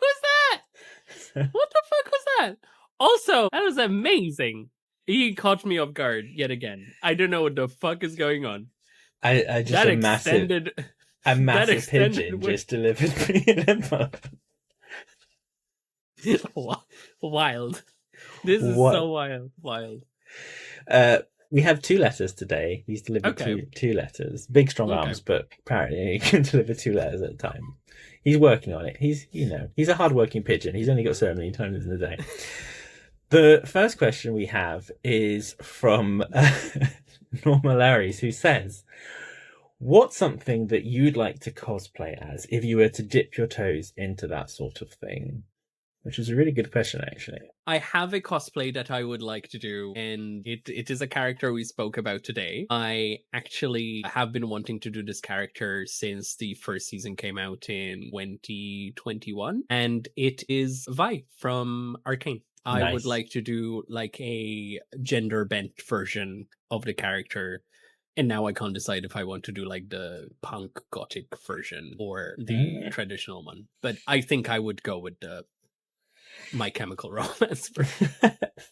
was that? What the fuck was that? Also, that was amazing. He caught me off guard yet again. I don't know what the fuck is going on. I just that a massive pigeon just delivered me an envelope. Wild. This is so wild. We have 2 letters today. He's delivered two letters. Big, strong arms, but apparently he can deliver 2 letters at a time. He's working on it. He's a hard-working pigeon. He's only got so many times in the day. The first question we have is from Normal Aries, who says, what's something that you'd like to cosplay as if you were to dip your toes into that sort of thing? which is a really good question, actually. I have a cosplay that I would like to do, and it is a character we spoke about today. I actually have been wanting to do this character since the first season came out in 2021, and it is Vi from Arcane. I would Nice. like to do like a gender bent version of the character. And now I can't decide if I want to do like the punk gothic version or the traditional one. But I think I would go with the My Chemical Romance version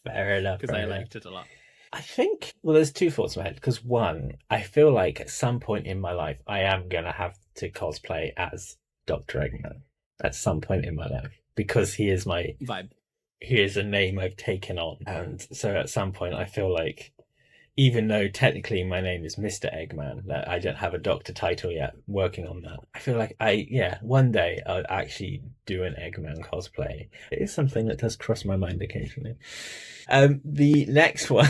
Fair enough. because Fair I enough. liked it a lot. I think, well, there's two thoughts in my head. Because one, I feel like at some point in my life, I am going to have to cosplay as Dr. Eggman at some point in my life because he is my, Vibe. he is a name I've taken on. And so at some point, I feel like, even though technically my name is Mr. Eggman, that I don't have a doctor title yet, working on that. I feel like one day I'll actually do an Eggman cosplay. It is something that does cross my mind occasionally. The next one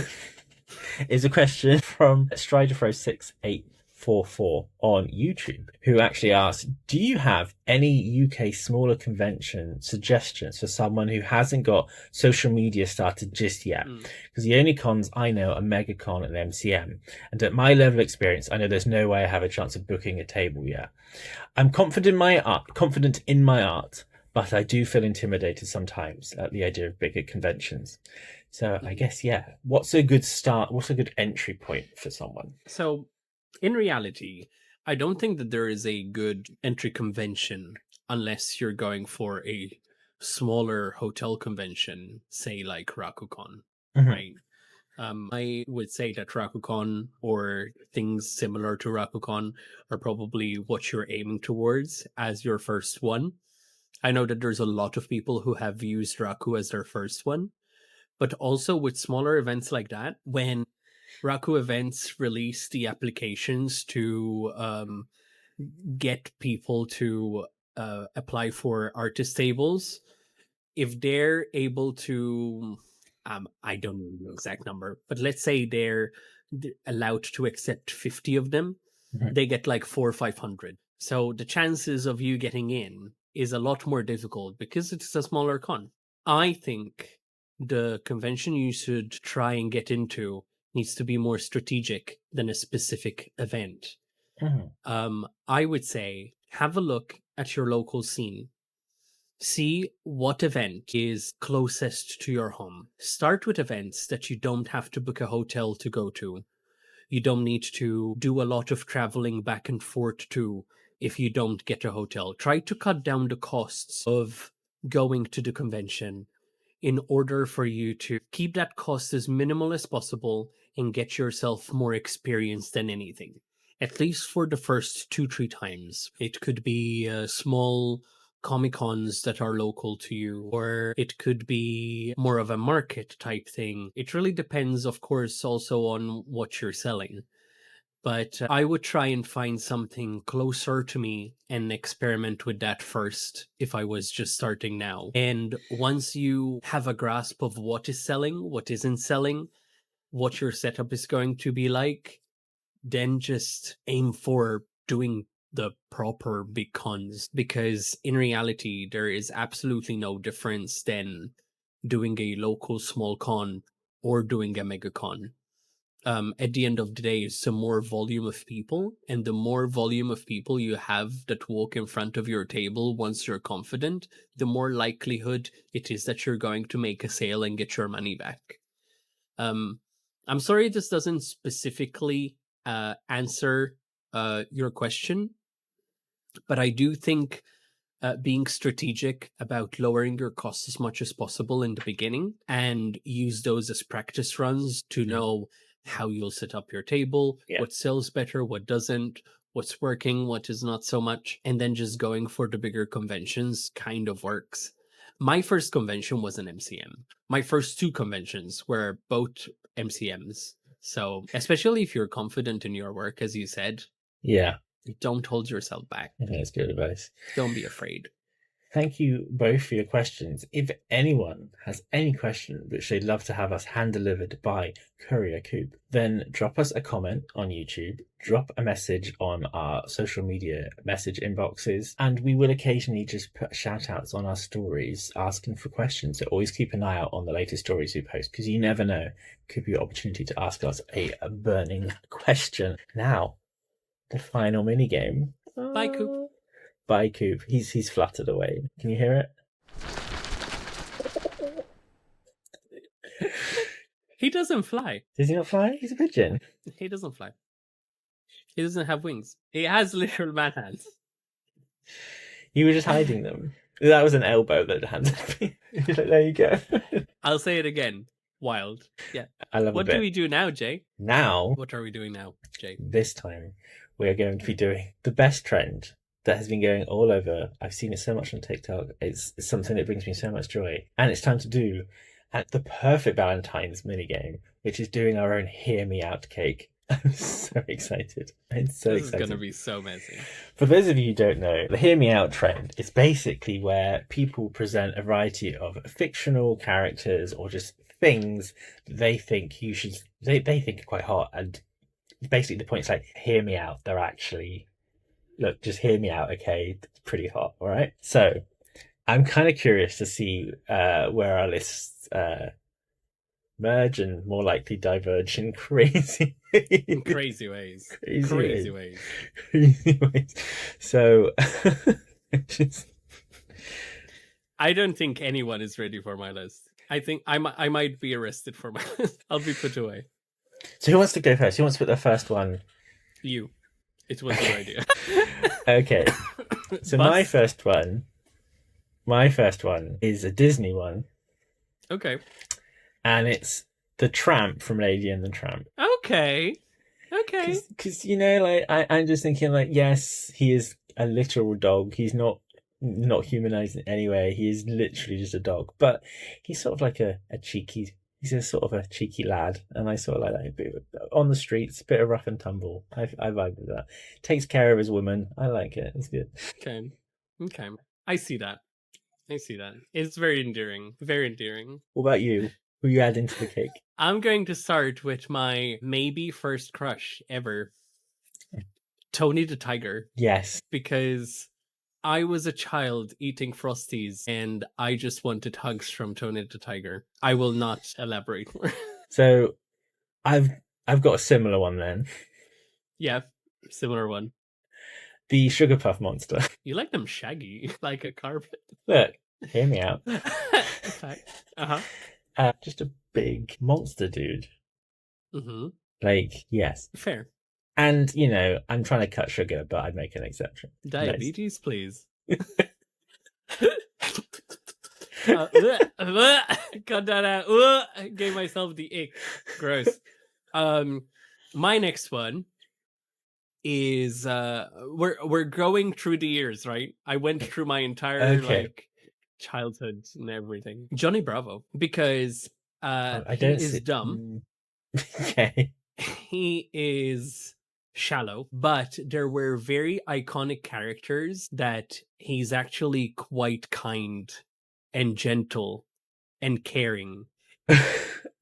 is a question from Striderfro6844 on YouTube, who actually asked, do you have any UK smaller convention suggestions for someone who hasn't got social media started just yet? Because the only cons I know are MegaCon and MCM, and at my level of experience, I know there's no way I have a chance of booking a table yet. I'm confident in my art, but I do feel intimidated sometimes at the idea of bigger conventions. So I guess, what's a good start? What's a good entry point for someone? So, in reality, I don't think that there is a good entry convention unless you're going for a smaller hotel convention, say like Rakukon, right? I would say that Rakukon or things similar to Rakukon are probably what you're aiming towards as your first one. I know that there's a lot of people who have used Raku as their first one, but also with smaller events like that, when Raku events release the applications to get people to apply for artist tables, if they're able to, I don't know the exact number, but let's say they're allowed to accept 50 of them, they get like 400 or 500. So the chances of you getting in is a lot more difficult because it's a smaller con. I think the convention you should try and get into needs to be more strategic than a specific event. I would say have a look at your local scene. See what event is closest to your home. Start with events that you don't have to book a hotel to go to. You don't need to do a lot of traveling back and forth to if you don't get a hotel. Try to cut down the costs of going to the convention in order for you to keep that cost as minimal as possible and get yourself more experience than anything. At least for the first 2-3 times. It could be small Comic Cons that are local to you, or it could be more of a market type thing. It really depends, of course, also on what you're selling. But I would try and find something closer to me and experiment with that first if I was just starting now. And once you have a grasp of what is selling, what isn't selling, what your setup is going to be like, then just aim for doing the proper big cons. Because in reality, there is absolutely no difference than doing a local small con or doing a mega con. At the end of the day, it's the more volume of people, and the more volume of people you have that walk in front of your table once you're confident, the more likelihood it is that you're going to make a sale and get your money back. I'm sorry this doesn't specifically answer your question, but I do think being strategic about lowering your costs as much as possible in the beginning and use those as practice runs to know how you'll set up your table, what sells better, what doesn't, what's working, what is not so much, and then just going for the bigger conventions kind of works. My first convention was an MCM. My first 2 conventions were both MCMs. So, especially if you're confident in your work, as you said, Yeah. don't hold yourself back. I think that's good advice. Don't be afraid. Thank you both for your questions. If anyone has any question which they'd love to have us hand delivered by Courier Coop, then drop us a comment on YouTube, drop a message on our social media message inboxes, and we will occasionally just put shout outs on our stories asking for questions. So always keep an eye out on the latest stories we post, because you never know, could be an opportunity to ask us a burning question. Now, the final mini game. Bye, Coop. Bye, Coop. He's fluttered away. Can you hear it? He doesn't fly. Does he not fly? He's a pigeon. He doesn't fly. He doesn't have wings. He has literal man hands. You were just hiding them. That was an elbow that handed me. Like, there you go. I'll say it again. Wild. Yeah. I love What it. do we do now, Jay? Now, What are we doing now, Jay? this time, we are going to be doing the best trend that has been going all over. I've seen it so much on TikTok. It's something that brings me so much joy. And it's time to do the perfect Valentine's minigame, which is doing our own Hear Me Out cake. I'm so excited. This is going to be so messy. For those of you who don't know, the Hear Me Out trend is basically where people present a variety of fictional characters or just things that they think they think are quite hot. And basically the point is like, hear me out. They're actually, look, just hear me out, okay? It's pretty hot, all right? So I'm kind of curious to see where our lists merge and more likely diverge in crazy Crazy ways. Crazy ways. So I don't think anyone is ready for my list. I think I might be arrested for my list. I'll be put away. So who wants to go first? Who wants to put the first one? You. It was your idea. Okay. So my first one is a Disney one. Okay. And it's the Tramp from Lady and the Tramp. Okay. Because, you know, like, I'm just thinking, like, yes, he is a literal dog. He's not humanized in any way. He is literally just a dog. But he's sort of like he's a sort of a cheeky lad. And I sort of like that. A bit on the streets, a bit of rough and tumble. I vibe with that. Takes care of his woman. I like it. It's good. Okay. I see that. It's very endearing. Very endearing. What about you? Who you add into the cake? I'm going to start with my maybe first crush ever, Tony the Tiger. Yes. Because I was a child eating Frosties and I just wanted hugs from Tony the Tiger. I will not elaborate more. So I've got a similar one then. Yeah, similar one. The Sugar Puff monster. You like them shaggy, like a carpet. Look, hear me out. Uh-huh. Just a big monster dude. Mm-hmm. Like, yes. Fair. And, you know, I'm trying to cut sugar, but I'd make an exception. Diabetes, please. Cut that out. Gave myself the ick. Gross. My next one is we're going through the years, right? I went through my entire like childhood and everything. Johnny Bravo, because he is dumb. Okay. He is shallow, but there were very iconic characters that he's actually quite kind and gentle and caring.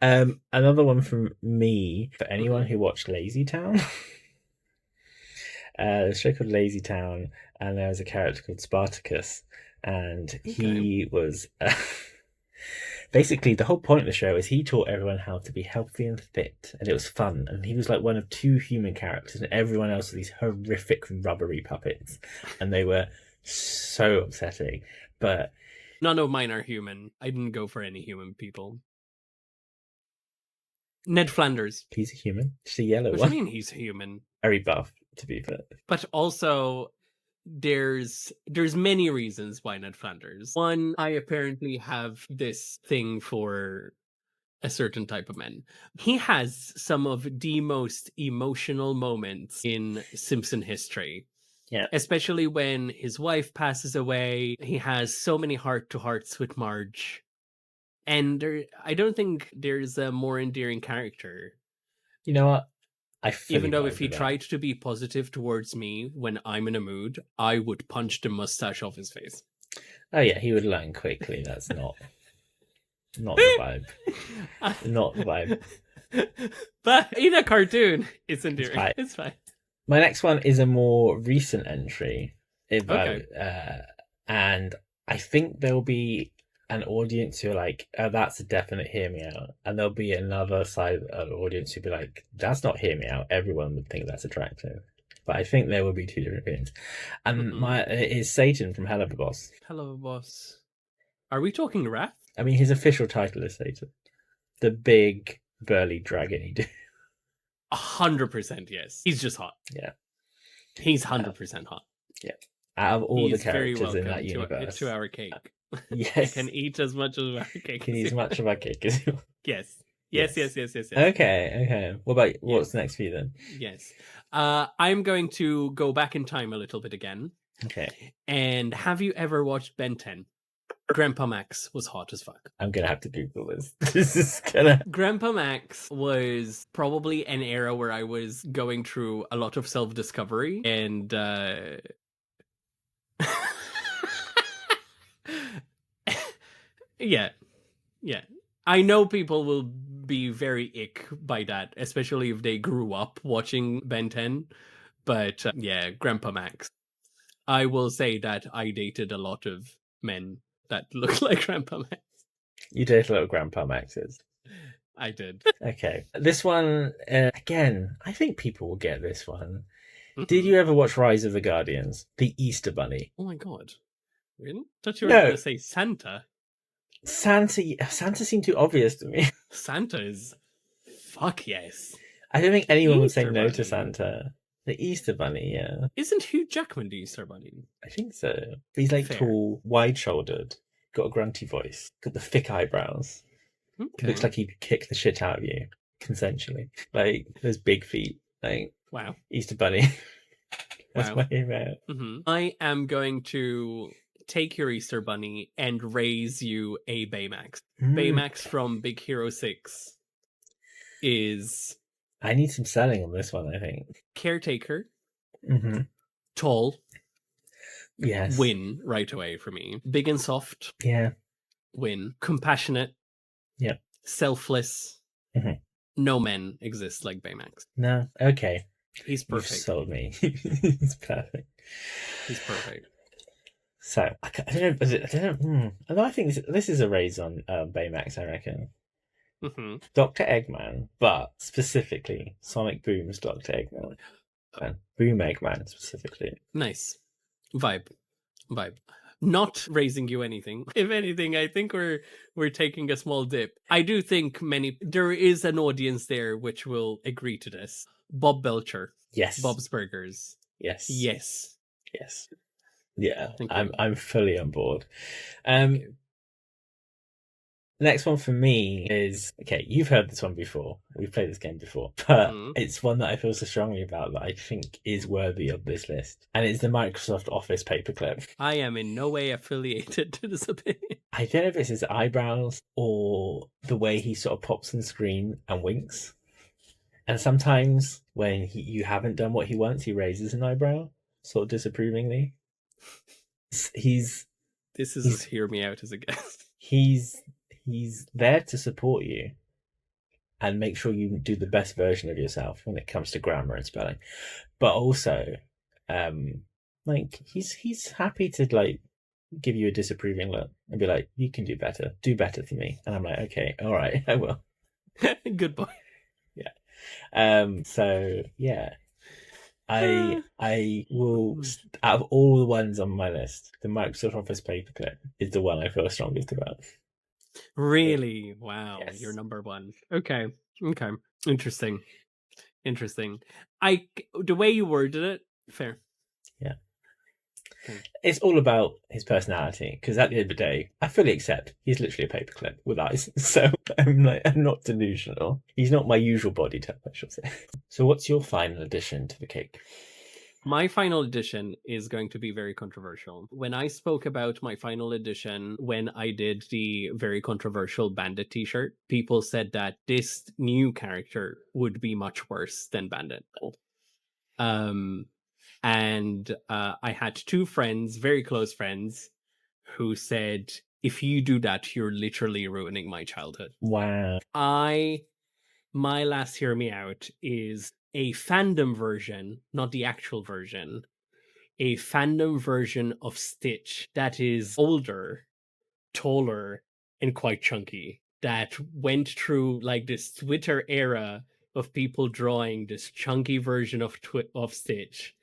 Another one from me, for anyone who watched Lazy Town. The show called Lazy Town, and there was a character called Spartacus, and he was basically the whole point of the show is he taught everyone how to be healthy and fit, and it was fun. And he was like one of two human characters, and everyone else was these horrific rubbery puppets, and they were so upsetting. But none of mine are human. I didn't go for any human people. Ned Flanders. He's a human. Just a yellow one. What do you mean he's human? Very buff, to be fair. But also, there's many reasons why Ned Flanders. One, I apparently have this thing for a certain type of men. He has some of the most emotional moments in Simpson history. Yeah. Especially when his wife passes away. He has so many heart-to-hearts with Marge. And I don't think there's a more endearing character. You know what? Even though if he tried to be positive towards me when I'm in a mood, I would punch the mustache off his face. Oh yeah, he would learn quickly. That's not the vibe. Not the vibe. But in a cartoon, it's It's endearing. fine. It's fine. My next one is a more recent entry about, Okay. and I think there'll be an audience who are like, "Oh, that's a definite hear me out," and there'll be another side of the audience who'll be like, "That's not hear me out." Everyone would think that's attractive, but I think there will be two different opinions. And Mm-hmm. it is Satan from Hell of a Boss. Hello, boss. Are we talking Wrath? I mean, his official title is Satan, the big burly dragon he did. 100% yes. He's just hot. Yeah, He's 100% hot. yeah. Out of all He's the very characters in welcome that universe, to our cake. yes, You can eat as much of our cake can as eat as you much want. of our cake as you want. Yes. Yes. Yes. Okay. What about what's Yes. next for you then? Yes. I'm going to go back in time a little bit again. Okay, And have you ever watched Ben 10? Grandpa Max was hot as fuck. I'm gonna have to Google this. This is gonna. Grandpa Max was probably an era where I was going through a lot of self-discovery and yeah. I know people will be very ick by that, especially if they grew up watching Ben 10, but yeah, Grandpa Max. I will say that I dated a lot of men that look like Grandpa Max. You date little Grandpa Maxes. I did. Okay, this one again. I think people will get this one. Mhm. Did you ever watch Rise of the Guardians? The Easter Bunny. Oh my god. Really? Thought you were No. going to say Santa. Santa seemed too obvious to me. Santa is. Fuck yes. I don't think anyone would say Easter no to Bunny. Santa. The Easter Bunny, yeah. Isn't Hugh Jackman the Easter Bunny? I think so. He's like Fair. tall, wide-shouldered, got a grunty voice, got the thick eyebrows. Okay. Looks like he could kick the shit out of you consensually. Like those big feet. Like Wow. Easter Bunny. That's Wow. my favorite. Mm-hmm. I am going to take your Easter Bunny and raise you a Baymax. Baymax from Big Hero 6 is I need some selling on this one, I think. caretaker, Mm-hmm. tall, Yes. win right away for me. Big and soft, Yeah. win. Compassionate, Yep. selfless. Mhm. No men exist like Baymax. No. Okay. He's You've perfect. sold me. He's perfect. He's perfect. So I don't know. I don't know. Although I think this is a raise on Baymax. I reckon. Mm-hmm. Dr. Eggman, but specifically Sonic Boom's Dr. Eggman and Boom Eggman specifically. Nice. Vibe. Not raising you anything. If anything, I think we're taking a small dip. I do think there is an audience there which will agree to this. Bob Belcher. Yes. Bob's Burgers. Yes. Yes. Yeah. Thank you. I'm fully on board. Next one for me is, okay, you've heard this one before. We've played this game before, but it's one that I feel so strongly about that I think is worthy of this list. And it's the Microsoft Office paperclip. I am in no way affiliated to this opinion. I don't know if it's his eyebrows or the way he sort of pops on screen and winks. And sometimes when you haven't done what he wants, he raises an eyebrow, sort of disapprovingly. This is hear me out as a guest. He's there to support you and make sure you do the best version of yourself when it comes to grammar and spelling. But also, like he's happy to like give you a disapproving look and be like, "You can do better for me." And I'm like, "Okay, all right, I will." Good boy. Yeah. So yeah. I will, out of all the ones on my list, the Microsoft Office paperclip is the one I feel strongest about. Really? Wow. Yes. You're number one. Okay. Interesting. The way you worded it, fair. Yeah. Okay. It's all about his personality, because at the end of the day, I fully accept he's literally a paperclip with eyes. So I'm not delusional. He's not my usual body type, I should say. So what's your final addition to the cake? My final edition is going to be very controversial. When I spoke about my final edition, when I did the very controversial Bandit t-shirt, people said that this new character would be much worse than Bandit. And I had two friends, very close friends, who said, if you do that, you're literally ruining my childhood. Wow. My last Hear Me Out is a fandom version, not the actual version, a fandom version of Stitch that is older, taller, and quite chunky, that went through like this Twitter era of people drawing this chunky version of Stitch,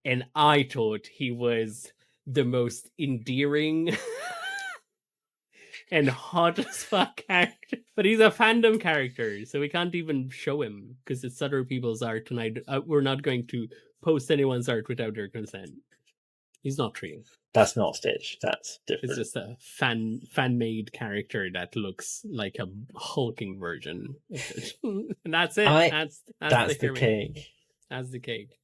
and I thought he was the most endearing and hot as fuck character. But he's a fandom character, so we can't even show him because it's other people's art, and we're not going to post anyone's art without their consent. He's not tree. That's not Stitch. That's different. It's just a fan-made character that looks like a hulking version of it. And that's it. That's the cake. That's the cake.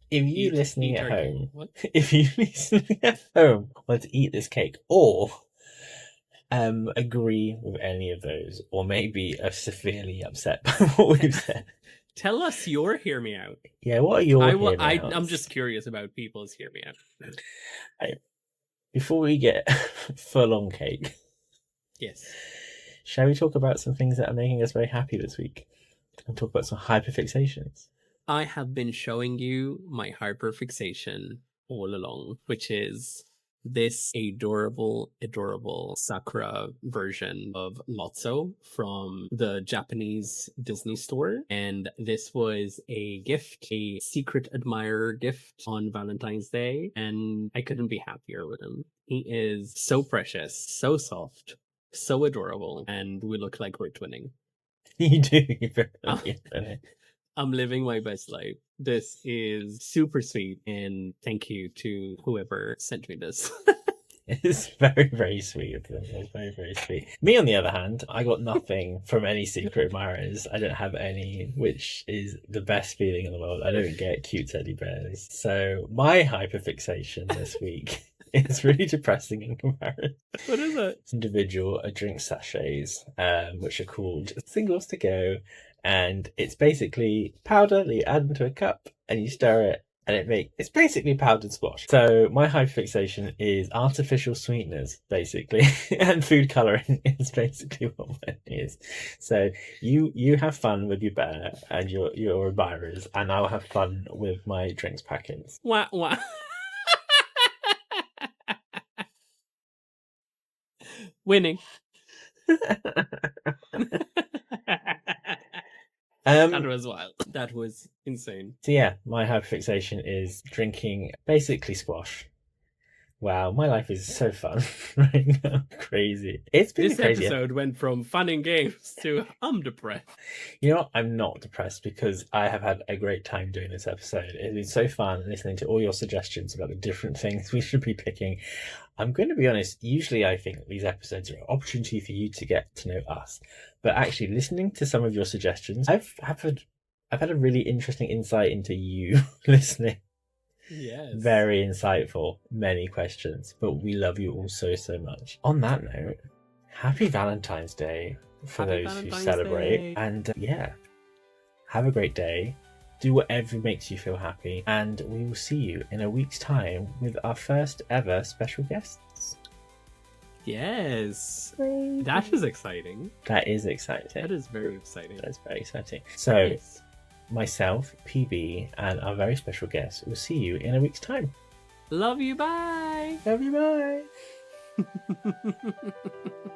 If you listening at home, if you listening at home want to eat this cake, or agree with any of those, or maybe are severely upset by what we've said, tell us your Hear Me Out. Yeah, what are your Hear Me Outs? I'm just curious about people's Hear Me Out. Before we get full on cake, yes, shall we talk about some things that are making us very happy this week? And talk about some hyperfixations. I have been showing you my hyperfixation all along, which is this adorable Sakura version of Lotso from the Japanese Disney store. And this was a gift, a secret admirer gift on Valentine's Day, and I couldn't be happier with him. He is so precious, so soft, so adorable, and we look like we're twinning. You do. I'm living my best life. This is super sweet, and thank you to whoever sent me this. It's very, very sweet of them. It's very, very sweet. Me, on the other hand, I got nothing from any secret admirers. I don't have any, which is the best feeling in the world. I don't get cute teddy bears. So my hyperfixation this week is really depressing in comparison. What is it? It's individual drink sachets, which are called singles to go. And it's basically powder that you add into a cup and you stir it, and it's basically powdered squash. So my hyperfixation is artificial sweeteners, basically, and food colouring is basically what it is. So you have fun with your bear and your admirers, and I'll have fun with my drinks packings. Wah. Winning. That was wild. That was insane. So yeah, my hyperfixation is drinking basically squash. Wow, my life is so fun right now. Crazy. It's been this crazy. This episode went from fun and games to I'm depressed. You know what? I'm not depressed because I have had a great time doing this episode. It's been so fun listening to all your suggestions about the different things we should be picking. I'm going to be honest, usually I think these episodes are an opportunity for you to get to know us. But actually listening to some of your suggestions, I've had a really interesting insight into you listening. Yes. Very insightful, many questions, but we love you all so, so much. On that note, happy Valentine's Day for those who celebrate. And yeah, have a great day. Do whatever makes you feel happy. And we will see you in a week's time with our first ever special guests. Yes. That is exciting. That is exciting. That is very exciting. That is very exciting. So, yes. Myself, PB, and our very special guest will see you in a week's time. Love you, bye. Love you, bye.